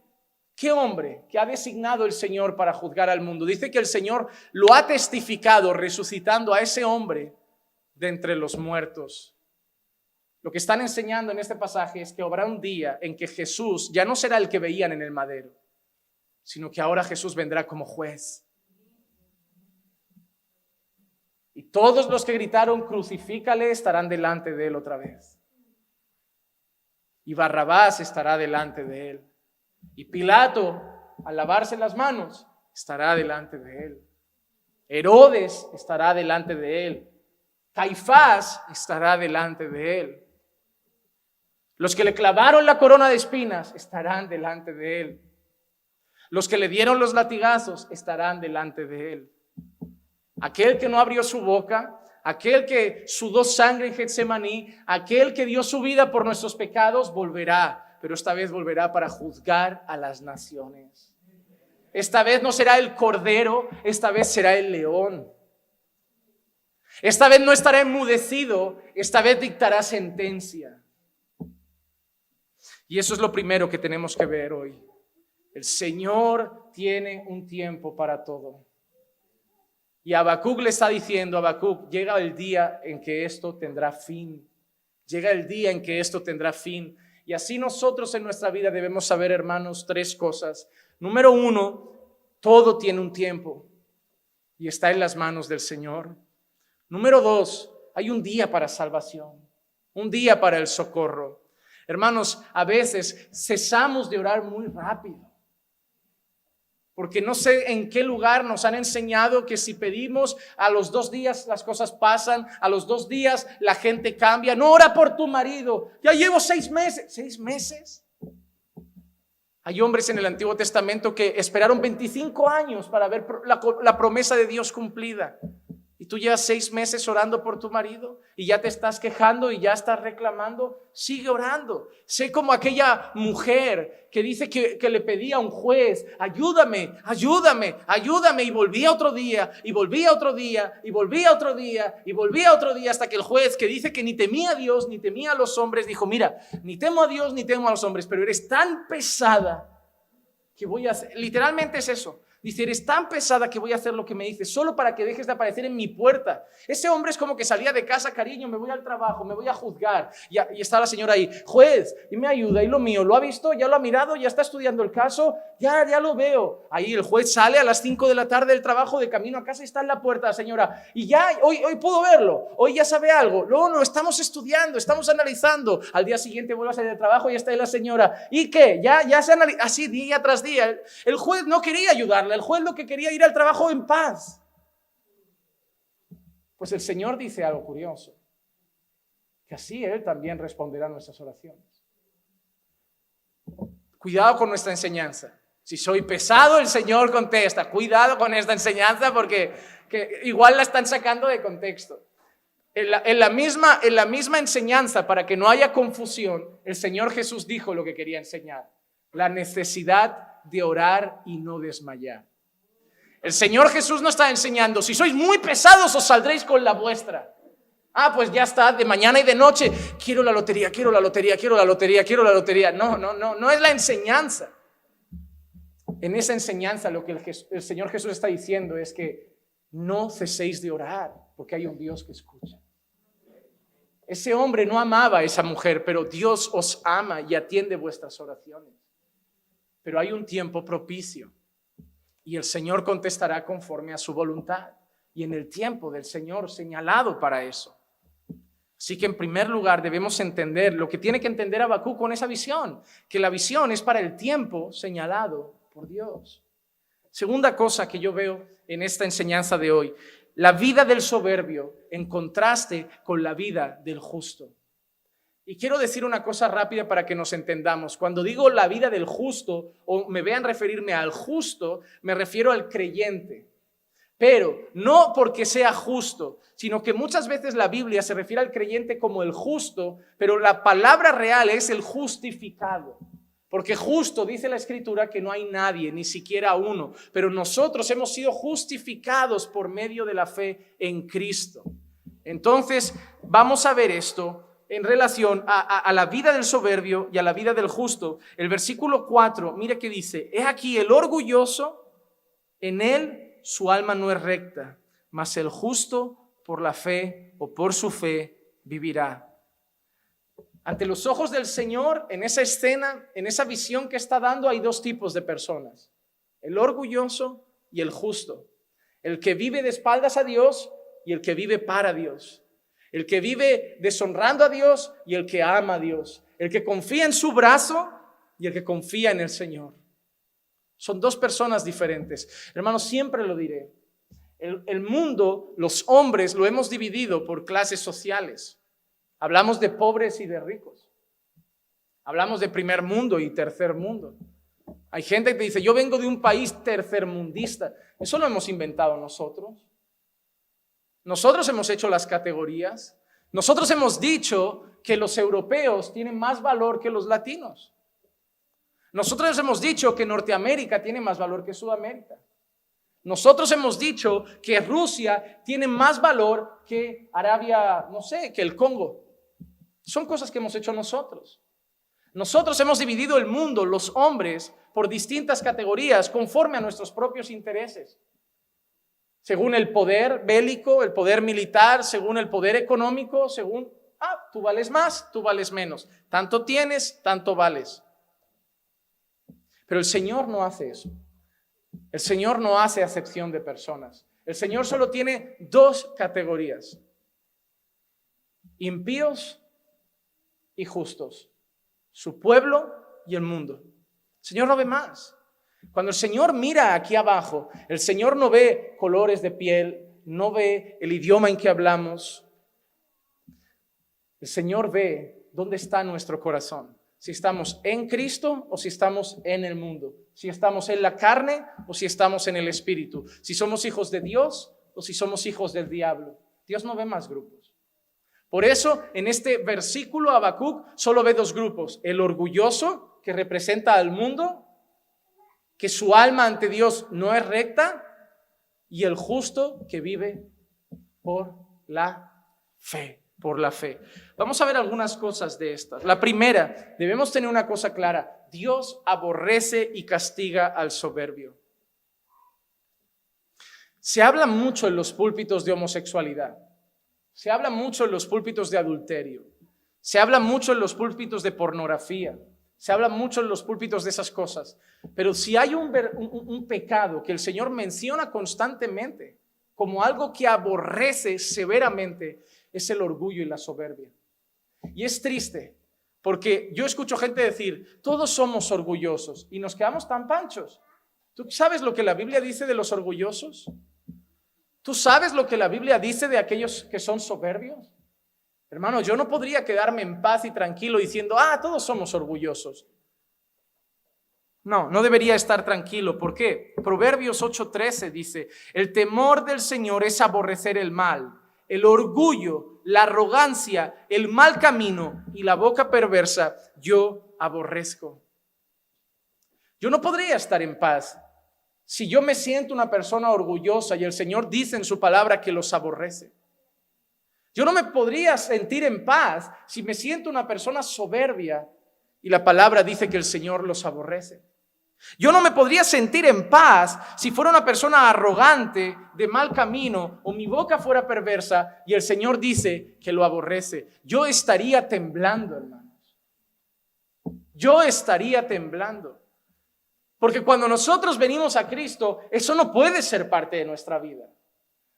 ¿Qué hombre que ha designado el Señor para juzgar al mundo? Dice que el Señor lo ha testificado resucitando a ese hombre de entre los muertos. Lo que están enseñando en este pasaje es que habrá un día en que Jesús ya no será el que veían en el madero, sino que ahora Jesús vendrá como juez. Y todos los que gritaron crucifícale estarán delante de él otra vez. Y Barrabás estará delante de él. Y Pilato, al lavarse las manos, estará delante de él. Herodes estará delante de él. Caifás estará delante de él. Los que le clavaron la corona de espinas estarán delante de él. Los que le dieron los latigazos estarán delante de él. Aquel que no abrió su boca, aquel que sudó sangre en Getsemaní, aquel que dio su vida por nuestros pecados, volverá, pero esta vez volverá para juzgar a las naciones. Esta vez no será el cordero, esta vez será el león. Esta vez no estará enmudecido, esta vez dictará sentencia. Y eso es lo primero que tenemos que ver hoy. El Señor tiene un tiempo para todo. Y Habacuc le está diciendo, Habacuc, llega el día en que esto tendrá fin. Llega el día en que esto tendrá fin. Y así nosotros en nuestra vida debemos saber, hermanos, tres cosas. Número uno, todo tiene un tiempo. y está en las manos del Señor. Número 2, hay un día para salvación, un día para el socorro. Hermanos, a veces cesamos de orar muy rápido, porque no sé en qué lugar nos han enseñado que si pedimos a los 2 días las cosas pasan, a los 2 días la gente cambia. No, ora por tu marido, ya llevo 6 meses. ¿6 meses? Hay hombres en el Antiguo Testamento que esperaron 25 años para ver la promesa de Dios cumplida. Y tú llevas 6 meses orando por tu marido y ya te estás quejando y ya estás reclamando. Sigue orando. Sé como aquella mujer que dice que le pedía a un juez: ayúdame, ayúdame, ayúdame. Y volvía otro día, y volvía otro día, y volvía otro día, y volvía otro día, hasta que el juez, que dice que ni temía a Dios, ni temía a los hombres, dijo: mira, ni temo a Dios, ni temo a los hombres, pero eres tan pesada que voy a hacer. Literalmente es eso. Dice: eres tan pesada que voy a hacer lo que me dices, solo para que dejes de aparecer en mi puerta. Ese hombre es como que salía de casa: cariño, me voy al trabajo, me voy a juzgar. Y está la señora ahí: juez, y me ayuda, y lo mío, ¿lo ha visto? ¿Ya lo ha mirado? ¿Ya está estudiando el caso? Ya lo veo. Ahí el juez sale a las 5 de la tarde del trabajo, de camino a casa, y está en la puerta la señora. Y ya, hoy puedo verlo, hoy ya sabe algo. No, estamos estudiando, estamos analizando. Al día siguiente vuelve a salir del trabajo y está ahí la señora. ¿Y qué? Ya se analiza, así día tras día. El juez no quería ayudarle. El juez lo que quería ir al trabajo en paz. Pues el Señor dice algo curioso, que así Él también responderá a nuestras oraciones. Cuidado con nuestra enseñanza. Si soy pesado, el Señor contesta. Cuidado con esta enseñanza, porque igual la están sacando de contexto. En la misma enseñanza, para que no haya confusión, el Señor Jesús dijo lo que quería enseñar: la necesidad de orar y no desmayar. El Señor Jesús no está enseñando: si sois muy pesados os saldréis con la vuestra. Pues ya está, de mañana y de noche, quiero la lotería, quiero la lotería, quiero la lotería, quiero la lotería. No es la enseñanza. En esa enseñanza lo que el Señor Jesús está diciendo es que no ceséis de orar, porque hay un Dios que escucha. Ese hombre no amaba a esa mujer, pero Dios os ama y atiende vuestras oraciones. Pero hay un tiempo propicio y el Señor contestará conforme a su voluntad y en el tiempo del Señor señalado para eso. Así que en primer lugar debemos entender lo que tiene que entender Habacuc con esa visión, que la visión es para el tiempo señalado por Dios. Segunda cosa que yo veo en esta enseñanza de hoy: la vida del soberbio en contraste con la vida del justo. Y quiero decir una cosa rápida para que nos entendamos. Cuando digo la vida del justo, o me vean referirme al justo, me refiero al creyente. Pero no porque sea justo, sino que muchas veces la Biblia se refiere al creyente como el justo, pero la palabra real es el justificado. Porque justo, dice la Escritura, que no hay nadie, ni siquiera uno. Pero nosotros hemos sido justificados por medio de la fe en Cristo. Entonces, vamos a ver esto en relación a la vida del soberbio y a la vida del justo. El versículo 4, mira que dice: he aquí el orgulloso, en él su alma no es recta, mas el justo por la fe o por su fe vivirá. Ante los ojos del Señor, en esa escena, en esa visión que está dando, hay 2 tipos de personas: el orgulloso y el justo. El que vive de espaldas a Dios y el que vive para Dios. El que vive deshonrando a Dios y el que ama a Dios. El que confía en su brazo y el que confía en el Señor. Son 2 personas diferentes. Hermanos, siempre lo diré. El mundo, los hombres, lo hemos dividido por clases sociales. Hablamos de pobres y de ricos. Hablamos de primer mundo y tercer mundo. Hay gente que dice: yo vengo de un país tercermundista. Eso lo hemos inventado nosotros. Nosotros hemos hecho las categorías. Nosotros hemos dicho que los europeos tienen más valor que los latinos. Nosotros hemos dicho que Norteamérica tiene más valor que Sudamérica. Nosotros hemos dicho que Rusia tiene más valor que Arabia, que el Congo. Son cosas que hemos hecho nosotros. Nosotros hemos dividido el mundo, los hombres, por distintas categorías conforme a nuestros propios intereses. Según el poder bélico, el poder militar, según el poder económico, según, tú vales más, tú vales menos. Tanto tienes, tanto vales. Pero el Señor no hace eso. El Señor no hace acepción de personas. El Señor solo tiene dos categorías: impíos y justos, su pueblo y el mundo. El Señor no ve más. Cuando el Señor mira aquí abajo, el Señor no ve colores de piel, no ve el idioma en que hablamos. El Señor ve dónde está nuestro corazón. Si estamos en Cristo o si estamos en el mundo. Si estamos en la carne o si estamos en el Espíritu. Si somos hijos de Dios o si somos hijos del diablo. Dios no ve más grupos. Por eso, en este versículo, Habacuc solo ve dos grupos: el orgulloso, que representa al mundo, que su alma ante Dios no es recta, y el justo, que vive por la fe. Por la fe. Vamos a ver algunas cosas de estas. La primera, debemos tener una cosa clara: Dios aborrece y castiga al soberbio. Se habla mucho en los púlpitos de homosexualidad. Se habla mucho en los púlpitos de adulterio. Se habla mucho en los púlpitos de pornografía. Se habla mucho en los púlpitos de esas cosas. Pero si hay un pecado que el Señor menciona constantemente como algo que aborrece severamente, es el orgullo y la soberbia. Y es triste, porque yo escucho gente decir: todos somos orgullosos, y nos quedamos tan panchos. ¿Tú sabes lo que la Biblia dice de los orgullosos? ¿Tú sabes lo que la Biblia dice de aquellos que son soberbios? Hermano, yo no podría quedarme en paz y tranquilo diciendo: todos somos orgullosos. No debería estar tranquilo. ¿Por qué? Proverbios 8:13 dice: el temor del Señor es aborrecer el mal, el orgullo, la arrogancia, el mal camino y la boca perversa yo aborrezco. Yo no podría estar en paz si yo me siento una persona orgullosa y el Señor dice en su palabra que los aborrece. Yo no me podría sentir en paz si me siento una persona soberbia y la palabra dice que el Señor los aborrece. Yo no me podría sentir en paz si fuera una persona arrogante, de mal camino, o mi boca fuera perversa y el Señor dice que lo aborrece. Yo estaría temblando, hermanos. Yo estaría temblando. Porque cuando nosotros venimos a Cristo, eso no puede ser parte de nuestra vida.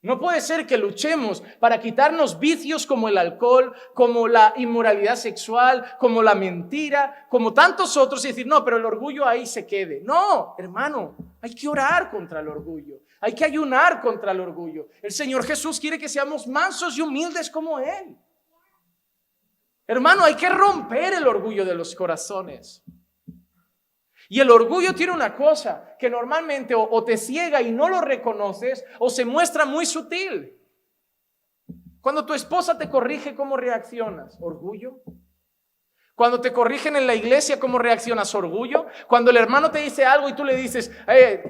No puede ser que luchemos para quitarnos vicios como el alcohol, como la inmoralidad sexual, como la mentira, como tantos otros, y decir: no, pero el orgullo ahí se quede. No, hermano, hay que orar contra el orgullo. Hay que ayunar contra el orgullo. El Señor Jesús quiere que seamos mansos y humildes como Él. Hermano, hay que romper el orgullo de los corazones. Y el orgullo tiene una cosa que normalmente o te ciega y no lo reconoces, o se muestra muy sutil. Cuando tu esposa te corrige, ¿cómo reaccionas? ¿Orgullo? Cuando te corrigen en la iglesia, ¿cómo reaccionas? ¿Orgullo? Cuando el hermano te dice algo y tú le dices: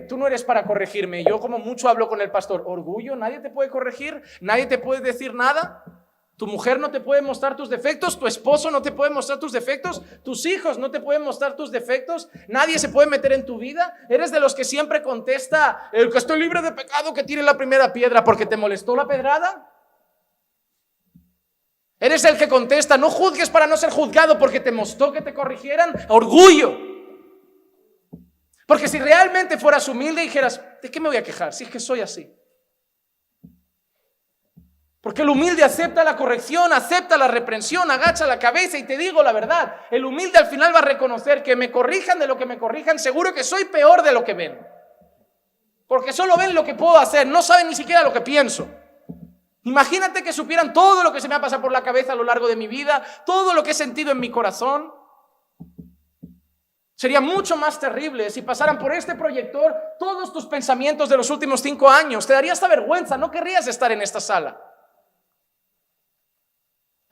tú no eres para corregirme, yo como mucho hablo con el pastor. ¿Orgullo? ¿Nadie te puede corregir? ¿Nadie te puede decir nada? Tu mujer no te puede mostrar tus defectos, tu esposo no te puede mostrar tus defectos, tus hijos no te pueden mostrar tus defectos, nadie se puede meter en tu vida. Eres de los que siempre contesta: el que estoy libre de pecado que tire la primera piedra, porque te molestó la pedrada. Eres el que contesta: no juzgues para no ser juzgado, porque te molestó que te corrigieran. Orgullo. Porque si realmente fueras humilde y dijeras: ¿de qué me voy a quejar si es que soy así? Porque el humilde acepta la corrección, acepta la reprensión, agacha la cabeza. Y te digo la verdad, el humilde al final va a reconocer que me corrijan de lo que me corrijan, seguro que soy peor de lo que ven. Porque solo ven lo que puedo hacer, no saben ni siquiera lo que pienso. Imagínate que supieran todo lo que se me ha pasado por la cabeza a lo largo de mi vida, todo lo que he sentido en mi corazón. Sería mucho más terrible si pasaran por este proyector todos tus pensamientos de los últimos 5 años. Te daría hasta vergüenza, no querrías estar en esta sala.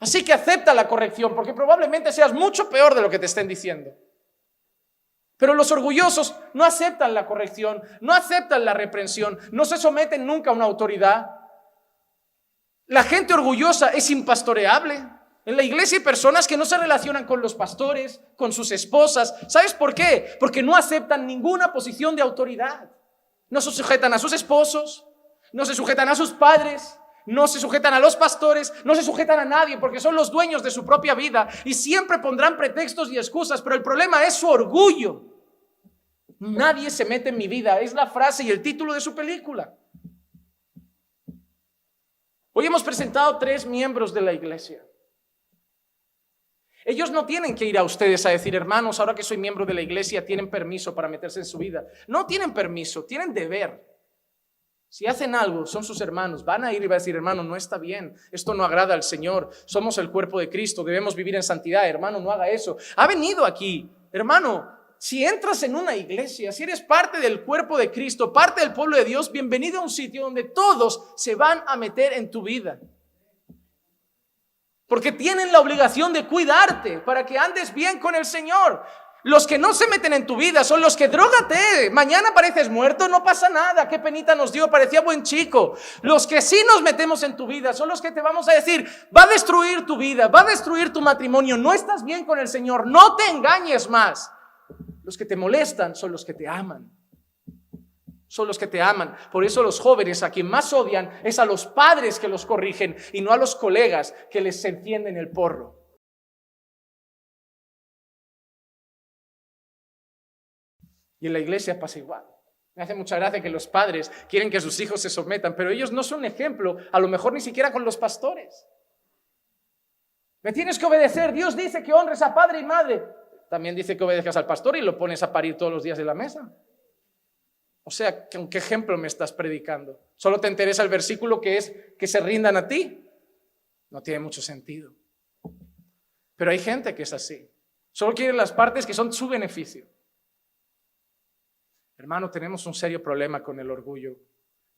Así que acepta la corrección, porque probablemente seas mucho peor de lo que te estén diciendo. Pero los orgullosos no aceptan la corrección, no aceptan la reprensión, no se someten nunca a una autoridad. La gente orgullosa es impastoreable. En la iglesia hay personas que no se relacionan con los pastores, con sus esposas. ¿Sabes por qué? Porque no aceptan ninguna posición de autoridad. No se sujetan a sus esposos, no se sujetan a sus padres, no se sujetan a los pastores, no se sujetan a nadie, porque son los dueños de su propia vida y siempre pondrán pretextos y excusas, pero el problema es su orgullo. Nadie se mete en mi vida, es la frase y el título de su película. Hoy hemos presentado 3 miembros de la iglesia. Ellos no tienen que ir a ustedes a decir, hermanos, ahora que soy miembro de la iglesia, tienen permiso para meterse en su vida. No tienen permiso, tienen deber. Si hacen algo, son sus hermanos, van a ir y van a decir, hermano, no está bien, esto no agrada al Señor, somos el cuerpo de Cristo, debemos vivir en santidad, hermano, no haga eso. Ha venido aquí, hermano, si entras en una iglesia, si eres parte del cuerpo de Cristo, parte del pueblo de Dios, bienvenido a un sitio donde todos se van a meter en tu vida. Porque tienen la obligación de cuidarte para que andes bien con el Señor. Los que no se meten en tu vida son los que drógate. Mañana pareces muerto, no pasa nada. Qué penita nos dio, parecía buen chico. Los que sí nos metemos en tu vida son los que te vamos a decir, va a destruir tu vida, va a destruir tu matrimonio. No estás bien con el Señor, no te engañes más. Los que te molestan son los que te aman. Son los que te aman. Por eso los jóvenes a quien más odian es a los padres que los corrigen y no a los colegas que les encienden el porro. Y en la iglesia pasa igual. Me hace mucha gracia que los padres quieren que sus hijos se sometan, pero ellos no son ejemplo, a lo mejor ni siquiera con los pastores. Me tienes que obedecer. Dios dice que honres a padre y madre. También dice que obedezcas al pastor y lo pones a parir todos los días de la mesa. O sea, ¿con qué ejemplo me estás predicando? ¿Solo te interesa el versículo que es que se rindan a ti? No tiene mucho sentido. Pero hay gente que es así. Solo quiere las partes que son su beneficio. Hermano, tenemos un serio problema con el orgullo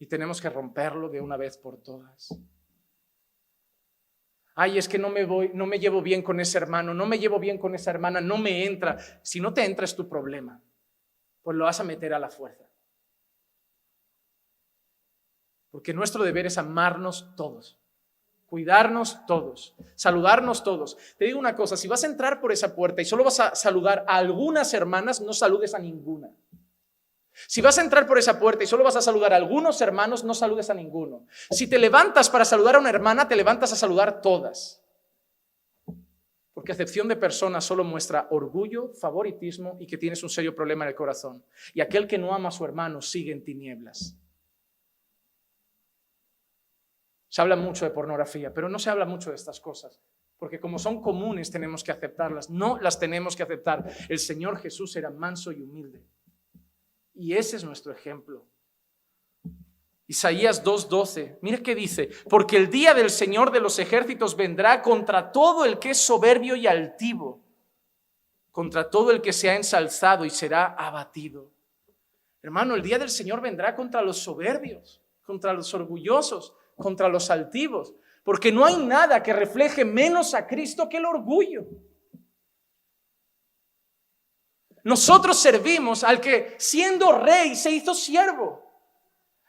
y tenemos que romperlo de una vez por todas. Ay, es que no me llevo bien con ese hermano, no me llevo bien con esa hermana, no me entra. Si no te entra es tu problema, pues lo vas a meter a la fuerza. Porque nuestro deber es amarnos todos, cuidarnos todos, saludarnos todos. Te digo una cosa, si vas a entrar por esa puerta y solo vas a saludar a algunas hermanas, no saludes a ninguna. Si vas a entrar por esa puerta y solo vas a saludar a algunos hermanos, no saludes a ninguno. Si te levantas para saludar a una hermana, te levantas a saludar todas. Porque acepción de personas solo muestra orgullo, favoritismo y que tienes un serio problema en el corazón. Y aquel que no ama a su hermano sigue en tinieblas. Se habla mucho de pornografía, pero no se habla mucho de estas cosas. Porque como son comunes tenemos que aceptarlas. No las tenemos que aceptar. El Señor Jesús era manso y humilde. Y ese es nuestro ejemplo. Isaías 2:12, mira qué dice: porque el día del Señor de los ejércitos vendrá contra todo el que es soberbio y altivo, contra todo el que se ha ensalzado y será abatido. Hermano, el día del Señor vendrá contra los soberbios, contra los orgullosos, contra los altivos, porque no hay nada que refleje menos a Cristo que el orgullo. Nosotros servimos al que siendo rey se hizo siervo,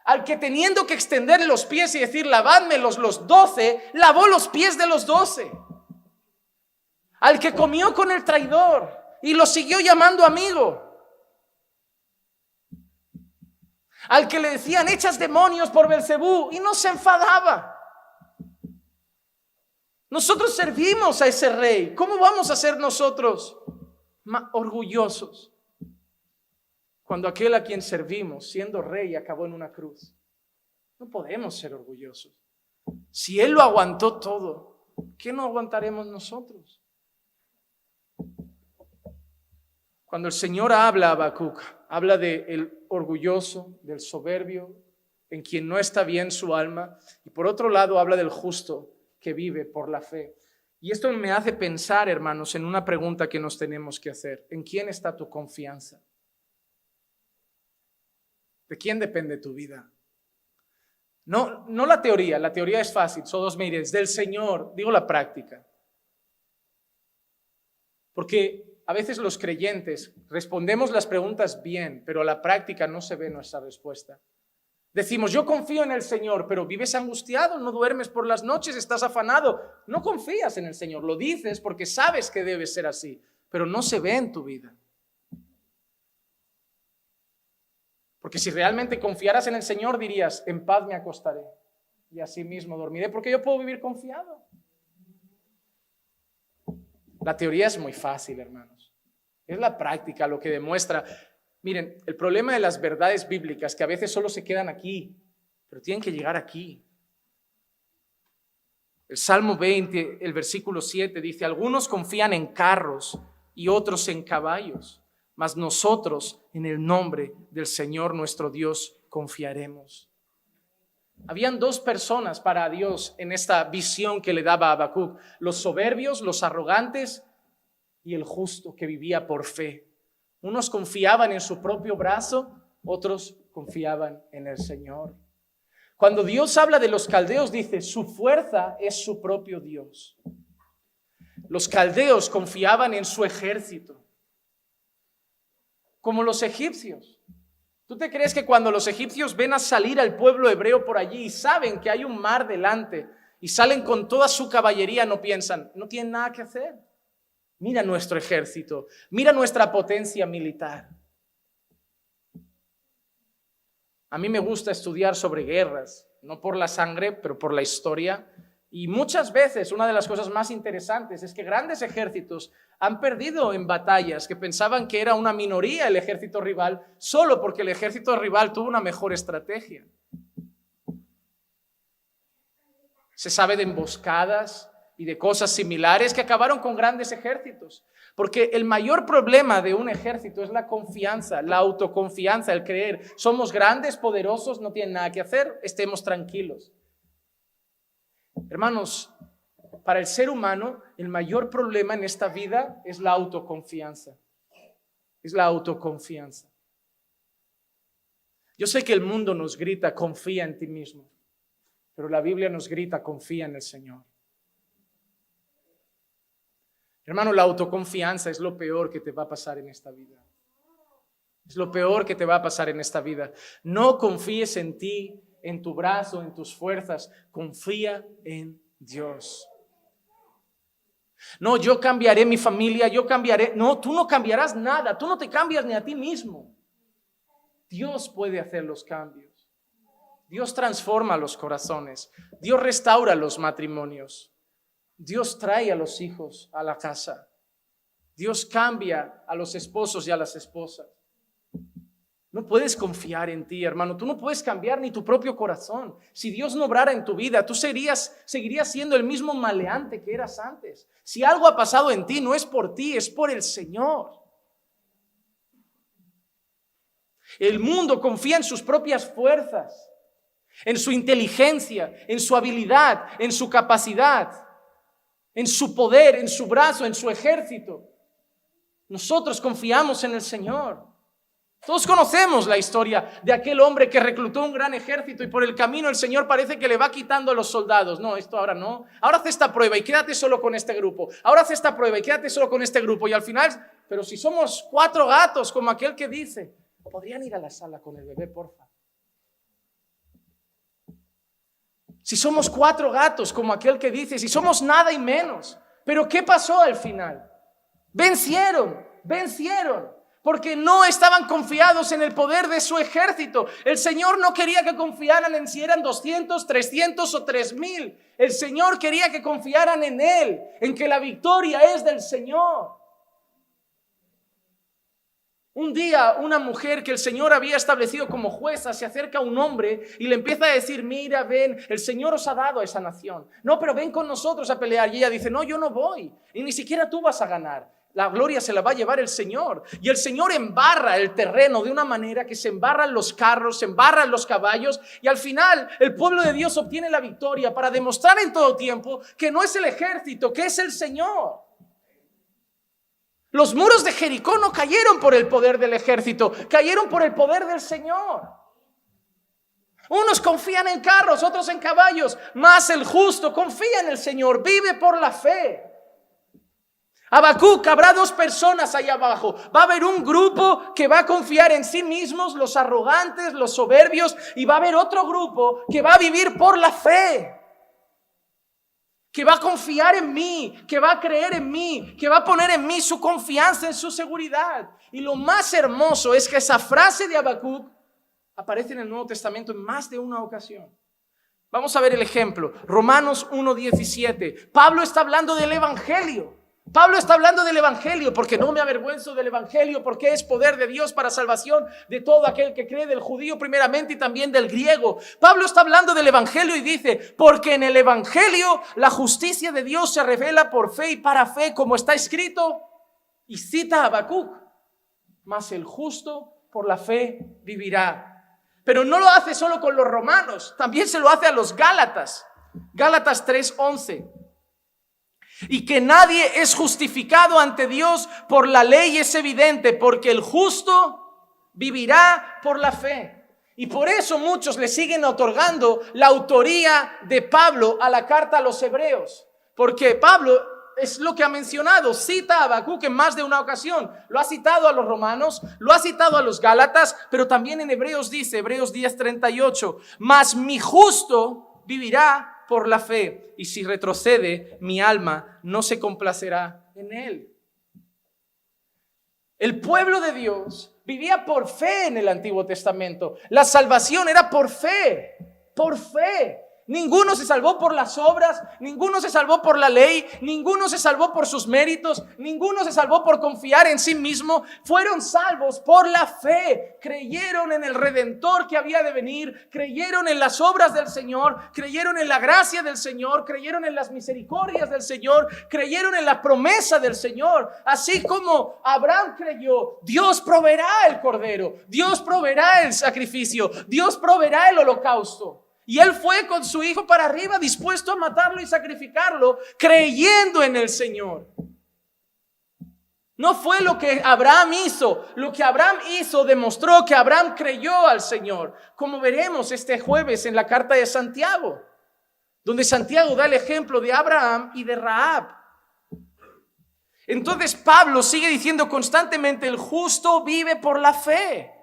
al que teniendo que extender los pies y decir lavádmelos los 12, lavó los pies de los 12, al que comió con el traidor y lo siguió llamando amigo, al que le decían echas demonios por Belcebú y no se enfadaba. Nosotros servimos a ese rey. ¿Cómo vamos a ser nosotros orgullosos cuando aquel a quien servimos siendo rey acabó en una cruz? No podemos ser orgullosos. Si él lo aguantó todo, ¿qué no aguantaremos nosotros? Cuando el Señor habla a Habacuc, habla del orgulloso, del soberbio, en quien no está bien su alma, y por otro lado habla del justo que vive por la fe. Y esto me hace pensar, hermanos, en una pregunta que nos tenemos que hacer. ¿En quién está tu confianza? ¿De quién depende tu vida? No la teoría es fácil, todos me diréis, del Señor, digo la práctica. Porque a veces los creyentes respondemos las preguntas bien, pero a la práctica no se ve nuestra respuesta. Decimos, yo confío en el Señor, pero vives angustiado, no duermes por las noches, estás afanado. No confías en el Señor, lo dices porque sabes que debe ser así, pero no se ve en tu vida. Porque si realmente confiaras en el Señor, dirías, en paz me acostaré y así mismo dormiré, porque yo puedo vivir confiado. La teoría es muy fácil, hermanos. Es la práctica lo que demuestra. Miren, el problema de las verdades bíblicas que a veces solo se quedan aquí, pero tienen que llegar aquí. El Salmo 20, el versículo 7 dice, algunos confían en carros y otros en caballos, mas nosotros en el nombre del Señor nuestro Dios confiaremos. Habían dos personas para Dios en esta visión que le daba a Habacuc: los soberbios, los arrogantes y el justo que vivía por fe. Unos confiaban en su propio brazo, otros confiaban en el Señor. Cuando Dios habla de los caldeos, dice, su fuerza es su propio Dios. Los caldeos confiaban en su ejército, como los egipcios. ¿Tú te crees que cuando los egipcios ven a salir al pueblo hebreo por allí y saben que hay un mar delante y salen con toda su caballería, no piensan, no tienen nada que hacer? Mira nuestro ejército, mira nuestra potencia militar. A mí me gusta estudiar sobre guerras, no por la sangre, pero por la historia. Y muchas veces una de las cosas más interesantes es que grandes ejércitos han perdido en batallas que pensaban que era una minoría el ejército rival, solo porque el ejército rival tuvo una mejor estrategia. Se sabe de emboscadas y de cosas similares que acabaron con grandes ejércitos. Porque el mayor problema de un ejército es la confianza, la autoconfianza, el creer. Somos grandes, poderosos, no tienen nada que hacer, estemos tranquilos. Hermanos, para el ser humano, el mayor problema en esta vida es la autoconfianza. Es la autoconfianza. Yo sé que el mundo nos grita, confía en ti mismo, pero la Biblia nos grita, confía en el Señor. Hermano, la autoconfianza es lo peor que te va a pasar en esta vida. Es lo peor que te va a pasar en esta vida. No confíes en ti, en tu brazo, en tus fuerzas. Confía en Dios. No, yo cambiaré mi familia, yo cambiaré. No, tú no cambiarás nada. Tú no te cambias ni a ti mismo. Dios puede hacer los cambios. Dios transforma los corazones. Dios restaura los matrimonios. Dios trae a los hijos a la casa. Dios cambia a los esposos y a las esposas. No puedes confiar en ti, hermano. Tú no puedes cambiar ni tu propio corazón. Si Dios no obrara en tu vida, tú seguirías siendo el mismo maleante que eras antes. Si algo ha pasado en ti, no es por ti, es por el Señor. El mundo confía en sus propias fuerzas, en su inteligencia, en su habilidad, en su capacidad, en su poder, en su brazo, en su ejército. Nosotros confiamos en el Señor. Todos conocemos la historia de aquel hombre que reclutó un gran ejército y por el camino el Señor parece que le va quitando a los soldados. No, esto ahora no. Ahora haz esta prueba y quédate solo con este grupo. Ahora haz esta prueba y quédate solo con este grupo. Y al final, pero si somos 4 gatos, como aquel que dice, ¿podrían ir a la sala con el bebé, porfa? Si somos 4 gatos, como aquel que dice, si somos nada y menos. Pero ¿qué pasó al final? Vencieron, porque no estaban confiados en el poder de su ejército. El Señor no quería que confiaran en si eran 200, 300 o 3000. El Señor quería que confiaran en Él, en que la victoria es del Señor. Un día una mujer que el Señor había establecido como jueza se acerca a un hombre y le empieza a decir, mira, ven, el Señor os ha dado a esa nación. No, pero ven con nosotros a pelear. Y ella dice, no, yo no voy. Y ni siquiera tú vas a ganar. La gloria se la va a llevar el Señor. Y el Señor embarra el terreno de una manera que se embarran los carros, se embarran los caballos. Y al final el pueblo de Dios obtiene la victoria para demostrar en todo tiempo que no es el ejército, que es el Señor. Los muros de Jericó no cayeron por el poder del ejército, cayeron por el poder del Señor. Unos confían en carros, otros en caballos, mas el justo confía en el Señor, vive por la fe. Habacuc, habrá 2 personas allá abajo. Va a haber un grupo que va a confiar en sí mismos, los arrogantes, los soberbios, y va a haber otro grupo que va a vivir por la fe, que va a confiar en mí, que va a creer en mí, que va a poner en mí su confianza, en su seguridad. Y lo más hermoso es que esa frase de Habacuc aparece en el Nuevo Testamento en más de una ocasión. Vamos a ver el ejemplo. Romanos 1:17. Pablo está hablando del evangelio. Pablo está hablando del evangelio, porque no me avergüenzo del evangelio, porque es poder de Dios para salvación de todo aquel que cree, del judío primeramente y también del griego. Pablo está hablando del evangelio y dice, porque en el evangelio la justicia de Dios se revela por fe y para fe, como está escrito, y cita a Habacuc, mas el justo por la fe vivirá. Pero no lo hace solo con los romanos, también se lo hace a los Gálatas. Gálatas 3:11. Y que nadie es justificado ante Dios por la ley es evidente, porque el justo vivirá por la fe. Y por eso muchos le siguen otorgando la autoría de Pablo a la carta a los hebreos, porque Pablo es lo que ha mencionado, cita a Habacuc en más de una ocasión, lo ha citado a los romanos, lo ha citado a los Gálatas, pero también en Hebreos dice, Hebreos 10:38, mas mi justo vivirá por la fe, y si retrocede, mi alma no se complacerá en él. El pueblo de Dios vivía por fe en el Antiguo Testamento. La salvación era por fe, por fe. Ninguno se salvó por las obras, ninguno se salvó por la ley, ninguno se salvó por sus méritos, ninguno se salvó por confiar en sí mismo. Fueron salvos por la fe, creyeron en el Redentor que había de venir, creyeron en las obras del Señor, creyeron en la gracia del Señor, creyeron en las misericordias del Señor, creyeron en la promesa del Señor. Así como Abraham creyó, Dios proveerá el cordero, Dios proveerá el sacrificio, Dios proveerá el holocausto. Y él fue con su hijo para arriba, dispuesto a matarlo y sacrificarlo, creyendo en el Señor. No fue lo que Abraham hizo. Lo que Abraham hizo demostró que Abraham creyó al Señor, como veremos este jueves en la carta de Santiago, donde Santiago da el ejemplo de Abraham y de Rahab. Entonces Pablo sigue diciendo constantemente, el justo vive por la fe.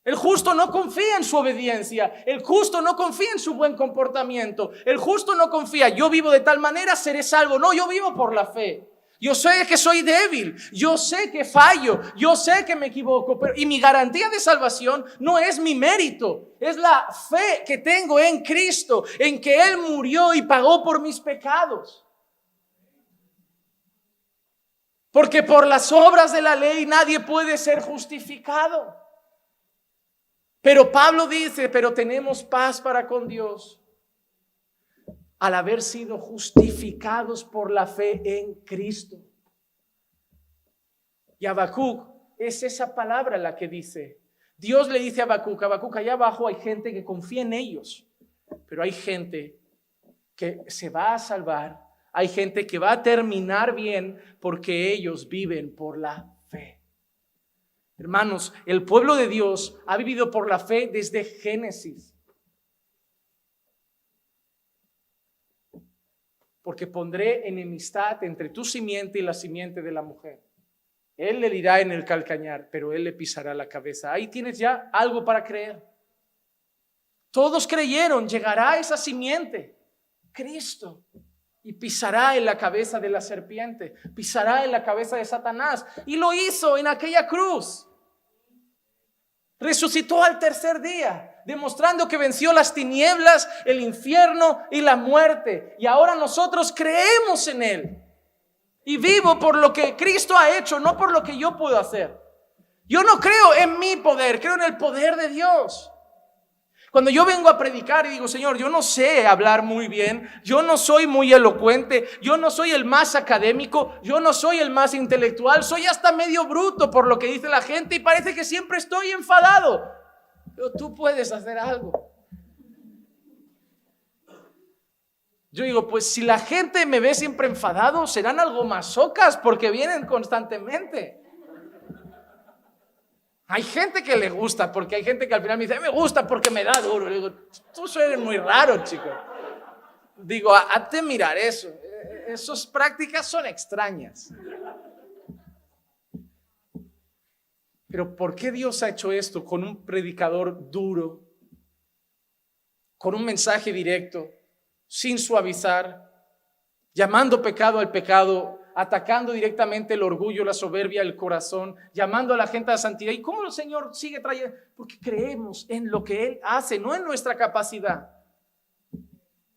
El justo no confía en su obediencia, el justo no confía en su buen comportamiento, el justo no confía, yo vivo de tal manera, seré salvo. No, yo vivo por la fe. Yo sé que soy débil, yo sé que fallo, yo sé que me equivoco, y mi garantía de salvación no es mi mérito, es la fe que tengo en Cristo, en que Él murió y pagó por mis pecados. Porque por las obras de la ley nadie puede ser justificado. Pero Pablo dice, pero tenemos paz para con Dios al haber sido justificados por la fe en Cristo. Y Habacuc es esa palabra la que dice. Dios le dice a Habacuc, Habacuc, allá abajo hay gente que confía en ellos, pero hay gente que se va a salvar, hay gente que va a terminar bien porque ellos viven por la fe. Hermanos, el pueblo de Dios ha vivido por la fe desde Génesis. Porque pondré enemistad entre tu simiente y la simiente de la mujer. Él le herirá en el calcañar, pero él le pisará la cabeza. Ahí tienes ya algo para creer. Todos creyeron, llegará esa simiente, Cristo, y pisará en la cabeza de la serpiente, pisará en la cabeza de Satanás. Y lo hizo en aquella cruz. Resucitó al tercer día, demostrando que venció las tinieblas, el infierno y la muerte. Y ahora nosotros creemos en Él. Y vivo por lo que Cristo ha hecho, no por lo que yo puedo hacer. Yo no creo en mi poder, creo en el poder de Dios. Cuando yo vengo a predicar y digo, Señor, yo no sé hablar muy bien, yo no soy muy elocuente, yo no soy el más académico, yo no soy el más intelectual, soy hasta medio bruto por lo que dice la gente y parece que siempre estoy enfadado. Pero tú puedes hacer algo. Yo digo, pues si la gente me ve siempre enfadado, serán algo masocas porque vienen constantemente. Hay gente que le gusta, porque hay gente que al final me dice, me gusta porque me da duro. Le digo, tú eres muy raro, chico. Digo, hazte mirar eso. Esas prácticas son extrañas. Pero ¿por qué Dios ha hecho esto con un predicador duro? Con un mensaje directo, sin suavizar, llamando pecado al pecado, atacando directamente el orgullo, la soberbia, el corazón, llamando a la gente a la santidad. ¿Y cómo el Señor sigue trayendo? Porque creemos en lo que Él hace, no en nuestra capacidad.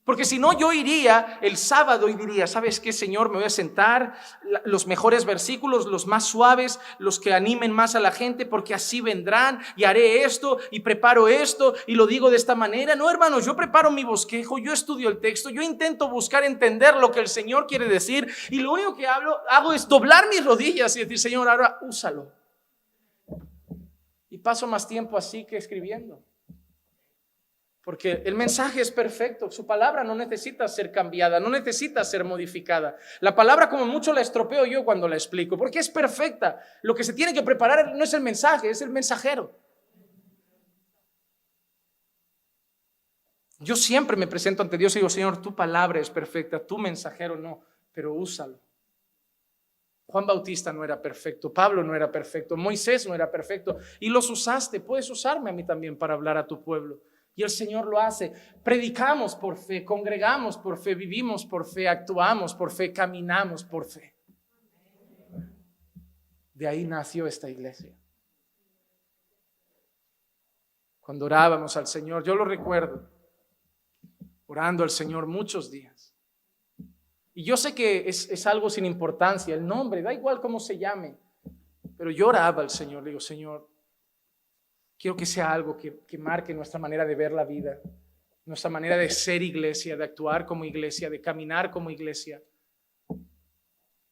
Porque si no, yo iría el sábado y diría, ¿sabes qué, Señor? Me voy a sentar, los mejores versículos, los más suaves, los que animen más a la gente, porque así vendrán y haré esto y preparo esto y lo digo de esta manera. No, hermanos, yo preparo mi bosquejo, yo estudio el texto, yo intento buscar entender lo que el Señor quiere decir y lo único que hago es doblar mis rodillas y decir, Señor, ahora úsalo. Y paso más tiempo así que escribiendo. Porque el mensaje es perfecto, su palabra no necesita ser cambiada, no necesita ser modificada. La palabra como mucho la estropeo yo cuando la explico, porque es perfecta. Lo que se tiene que preparar no es el mensaje, es el mensajero. Yo siempre me presento ante Dios y digo, Señor, tu palabra es perfecta, tu mensajero no, pero úsalo. Juan Bautista no era perfecto, Pablo no era perfecto, Moisés no era perfecto y los usaste, puedes usarme a mí también para hablar a tu pueblo. Y el Señor lo hace. Predicamos por fe, congregamos por fe, vivimos por fe, actuamos por fe, caminamos por fe. De ahí nació esta iglesia. Cuando orábamos al Señor, yo lo recuerdo, orando al Señor muchos días. Y yo sé que es algo sin importancia, el nombre, da igual cómo se llame, pero yo oraba al Señor, le digo, Señor, quiero que sea algo que marque nuestra manera de ver la vida, nuestra manera de ser iglesia, de actuar como iglesia, de caminar como iglesia.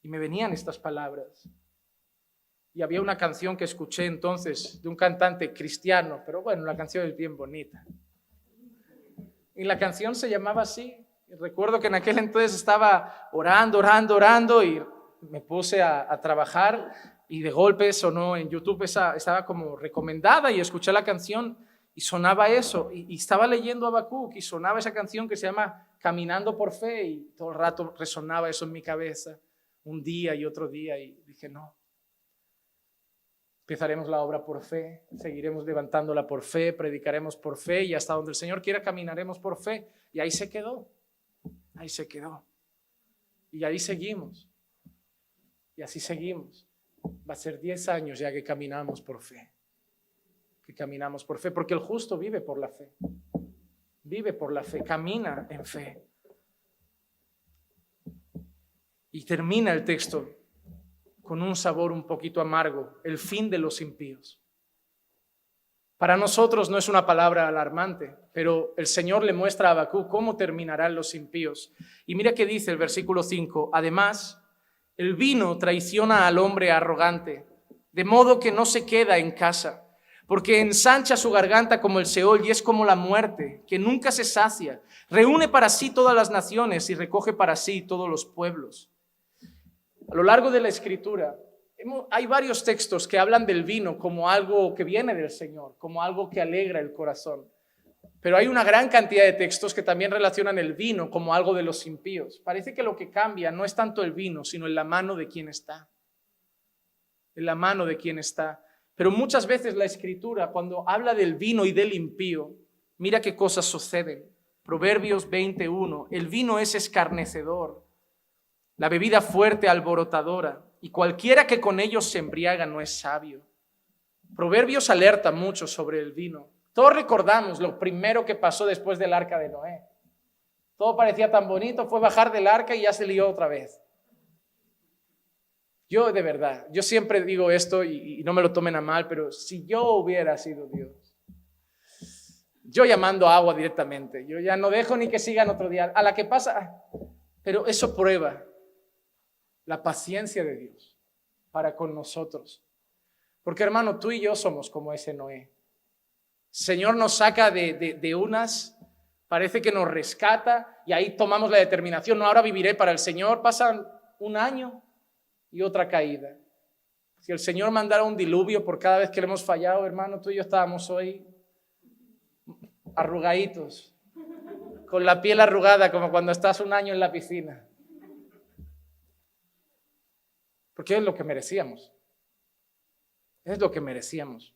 Y me venían estas palabras. Y había una canción que escuché entonces de un cantante cristiano, pero bueno, la canción es bien bonita. Y la canción se llamaba así. Y recuerdo que en aquel entonces estaba orando y me puse a trabajar. Y de golpe sonó en YouTube, estaba como recomendada y escuché la canción y sonaba eso. Y estaba leyendo Habacuc y sonaba esa canción que se llama Caminando por Fe y todo el rato resonaba eso en mi cabeza, un día y otro día y dije no. Empezaremos la obra por fe, seguiremos levantándola por fe, predicaremos por fe y hasta donde el Señor quiera caminaremos por fe. Y ahí se quedó. Y ahí seguimos. Y así seguimos. Va a ser 10 años ya que caminamos por fe. Porque el justo vive por la fe. Vive por la fe, camina en fe. Y termina el texto con un sabor un poquito amargo, el fin de los impíos. Para nosotros no es una palabra alarmante, pero el Señor le muestra a Habacuc cómo terminarán los impíos. Y mira qué dice el versículo 5, además, el vino traiciona al hombre arrogante, de modo que no se queda en casa, porque ensancha su garganta como el Seol y es como la muerte, que nunca se sacia. Reúne para sí todas las naciones y recoge para sí todos los pueblos. A lo largo de la Escritura hay varios textos que hablan del vino como algo que viene del Señor, como algo que alegra el corazón. Pero hay una gran cantidad de textos que también relacionan el vino como algo de los impíos. Parece que lo que cambia no es tanto el vino, sino en la mano de quien está. En la mano de quien está. Pero muchas veces la Escritura, cuando habla del vino y del impío, mira qué cosas suceden. Proverbios 21, el vino es escarnecedor, la bebida fuerte alborotadora, y cualquiera que con ellos se embriaga no es sabio. Proverbios alerta mucho sobre el vino. Todos recordamos lo primero que pasó después del arca de Noé. Todo parecía tan bonito, fue bajar del arca y ya se lió otra vez. Yo de verdad, yo siempre digo esto y no me lo tomen a mal, pero si yo hubiera sido Dios, yo llamando agua directamente, yo ya no dejo ni que sigan otro día. A la que pasa, pero eso prueba la paciencia de Dios para con nosotros. Porque hermano, tú y yo somos como ese Noé. Señor nos saca de unas, parece que nos rescata y ahí tomamos la determinación, no, ahora viviré para el Señor. Pasan un año y otra caída. Si el Señor mandara un diluvio por cada vez que le hemos fallado, hermano, tú y yo estábamos hoy arrugaditos, con la piel arrugada como cuando estás un año en la piscina. Porque es lo que merecíamos. Es lo que merecíamos.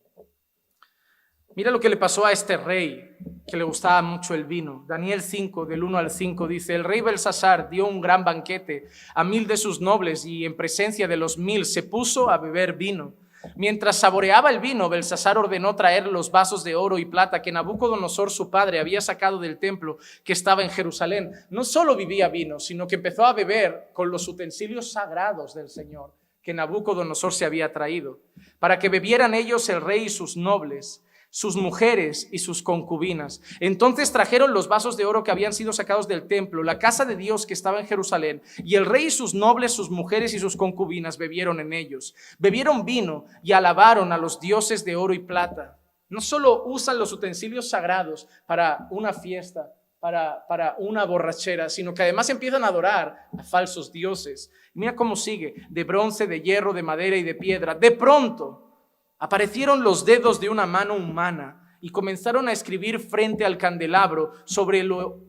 Mira lo que le pasó a este rey que le gustaba mucho el vino. Daniel 5, del 1 al 5 dice, el rey Belsasar dio un gran banquete a 1000 de sus nobles y en presencia de los 1000 se puso a beber vino. Mientras saboreaba el vino, Belsasar ordenó traer los vasos de oro y plata que Nabucodonosor, su padre, había sacado del templo que estaba en Jerusalén. No solo vivía vino, sino que empezó a beber con los utensilios sagrados del Señor que Nabucodonosor se había traído, para que bebieran ellos, el rey y sus nobles, sus mujeres y sus concubinas. Entonces trajeron los vasos de oro que habían sido sacados del templo, la casa de Dios que estaba en Jerusalén, y el rey y sus nobles, sus mujeres y sus concubinas bebieron en ellos. Bebieron vino y alabaron a los dioses de oro y plata. No solo usan los utensilios sagrados para una fiesta, para una borrachera, sino que además empiezan a adorar a falsos dioses. Mira cómo sigue: de bronce, de hierro, de madera y de piedra. De pronto aparecieron los dedos de una mano humana y comenzaron a escribir frente al candelabro sobre lo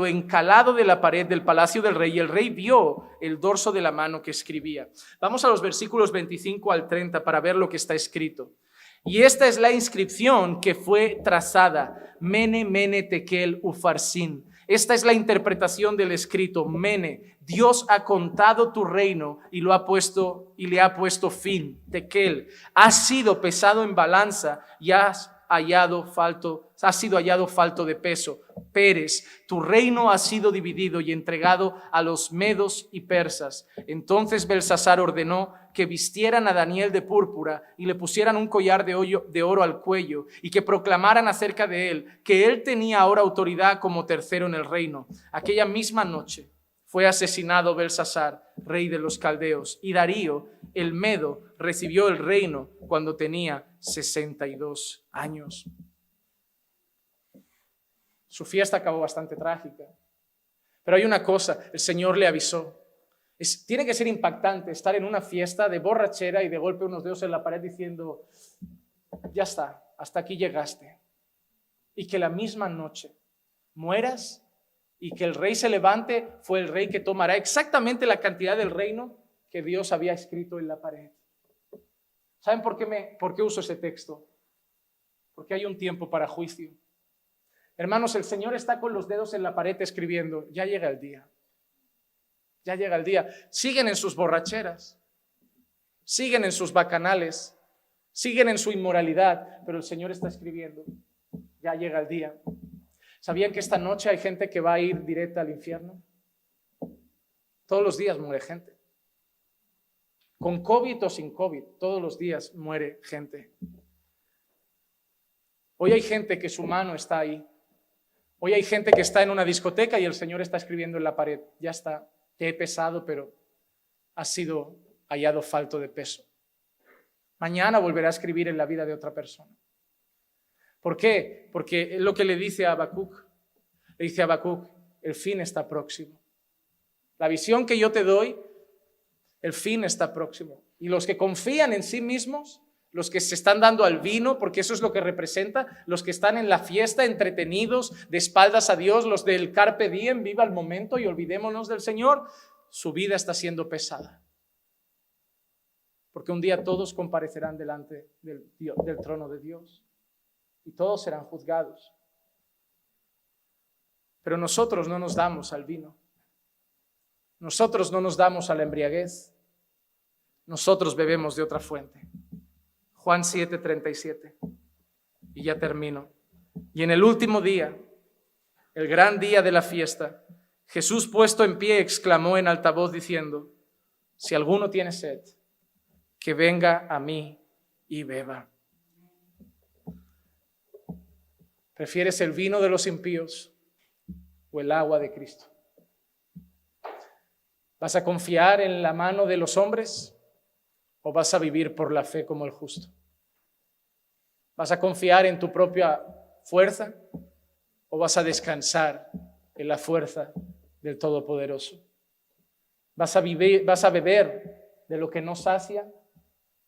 encalado de la pared del palacio del rey, y el rey vio el dorso de la mano que escribía. Vamos a los versículos 25 al 30 para ver lo que está escrito. Y esta es la inscripción que fue trazada: Mene, Mene, Tekel, Ufarsin. Esta es la interpretación del escrito: Mene, Dios ha contado tu reino y le ha puesto fin. Tekel, has sido pesado en balanza y has sido hallado falto de peso. Peres, tu reino ha sido dividido y entregado a los medos y persas. Entonces Belsasar ordenó que vistieran a Daniel de púrpura y le pusieran un collar de oro al cuello, y que proclamaran acerca de él que él tenía ahora autoridad como tercero en el reino. Aquella misma noche fue asesinado Belsasar, rey de los caldeos, y Darío, el medo, recibió el reino cuando tenía 62 años. Su fiesta acabó bastante trágica. Pero hay una cosa: el Señor le avisó. Tiene que ser impactante estar en una fiesta de borrachera y de golpe unos dedos en la pared diciendo: ya está, hasta aquí llegaste. Y que la misma noche mueras y que el rey se levante. Fue el rey que tomará exactamente la cantidad del reino que Dios había escrito en la pared. ¿Saben por qué uso ese texto? Porque hay un tiempo para juicio. Hermanos, el Señor está con los dedos en la pared escribiendo: ya llega el día. Ya llega el día. Siguen en sus borracheras, siguen en sus bacanales, siguen en su inmoralidad, pero el Señor está escribiendo: ya llega el día. ¿Sabían que esta noche hay gente que va a ir directa al infierno? Todos los días muere gente. Con COVID o sin COVID, todos los días muere gente. Hoy hay gente que su mano está ahí. Hoy hay gente que está en una discoteca y el Señor está escribiendo en la pared: ya está, te he pesado, pero has sido hallado falto de peso. Mañana volverá a escribir en la vida de otra persona. ¿Por qué? Porque es lo que le dice a Habacuc. Le dice a Habacuc: el fin está próximo. La visión que yo te doy, el fin está próximo. Y los que confían en sí mismos, los que se están dando al vino, porque eso es lo que representa, los que están en la fiesta entretenidos, de espaldas a Dios, los del carpe diem, viva el momento y olvidémonos del Señor, su vida está siendo pesada. Porque un día todos comparecerán delante del trono de Dios y todos serán juzgados. Pero nosotros no nos damos al vino. Nosotros no nos damos a la embriaguez. Nosotros bebemos de otra fuente. Juan 7:37. Y ya termino. Y en el último día, el gran día de la fiesta, Jesús, puesto en pie, exclamó en alta voz diciendo: si alguno tiene sed, que venga a mí y beba. ¿Prefieres el vino de los impíos o el agua de Cristo? ¿Vas a confiar en la mano de los hombres o vas a vivir por la fe como el justo? ¿Vas a confiar en tu propia fuerza o vas a descansar en la fuerza del Todopoderoso? ¿Vas a beber de lo que no sacia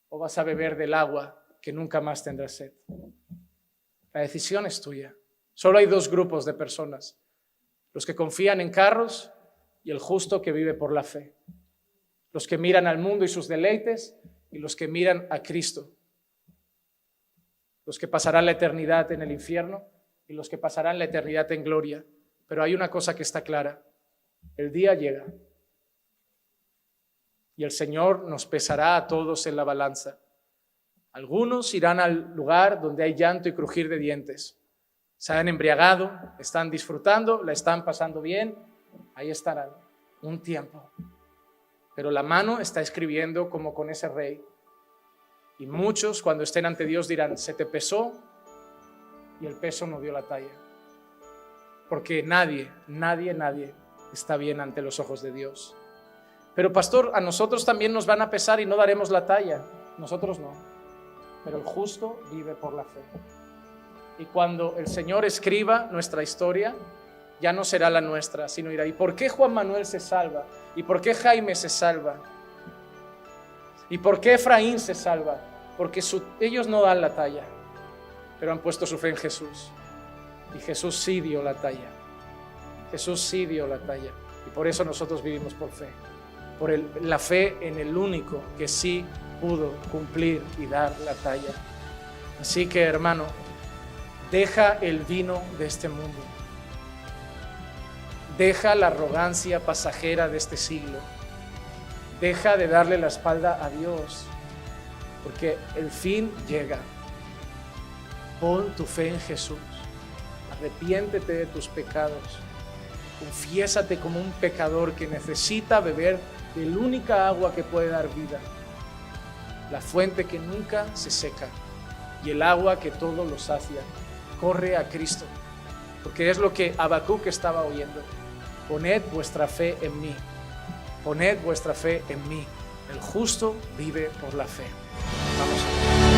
o vas a beber del agua que nunca más tendrás sed? La decisión es tuya. Solo hay dos grupos de personas: los que confían en carros y el justo que vive por la fe. Los que miran al mundo y sus deleites y los que miran a Cristo. Los que pasarán la eternidad en el infierno y los que pasarán la eternidad en gloria. Pero hay una cosa que está clara: el día llega y el Señor nos pesará a todos en la balanza Algunos irán al lugar donde hay llanto y crujir de dientes. Se han embriagado, están disfrutando, la están pasando bien, ahí estarán un tiempo. Pero la mano está escribiendo como con ese rey. Y muchos cuando estén ante Dios dirán, se te pesó y el peso no dio la talla. Porque nadie está bien ante los ojos de Dios. Pero pastor, a nosotros también nos van a pesar y no daremos la talla. Nosotros no. Pero el justo vive por la fe. Y cuando el Señor escriba nuestra historia, ya no será la nuestra, sino irá. ¿Y por qué Juan Manuel se salva? ¿Y por qué Jaime se salva? ¿Y por qué Efraín se salva? Porque ellos no dan la talla, pero han puesto su fe en Jesús. Y Jesús sí dio la talla. Jesús sí dio la talla. Y por eso nosotros vivimos por fe. Por la fe en el único que sí pudo cumplir y dar la talla. Así que, hermano, deja el vino de este mundo. Deja la arrogancia pasajera de este siglo. Deja de darle la espalda a Dios, porque el fin llega. Pon tu fe en Jesús. Arrepiéntete de tus pecados. Confiésate como un pecador que necesita beber de la única agua que puede dar vida. La fuente que nunca se seca y el agua que todo lo sacia. Corre a Cristo, porque es lo que Habacuc estaba oyendo. Poned vuestra fe en mí. Poned vuestra fe en mí. El justo vive por la fe. Vamos a ver.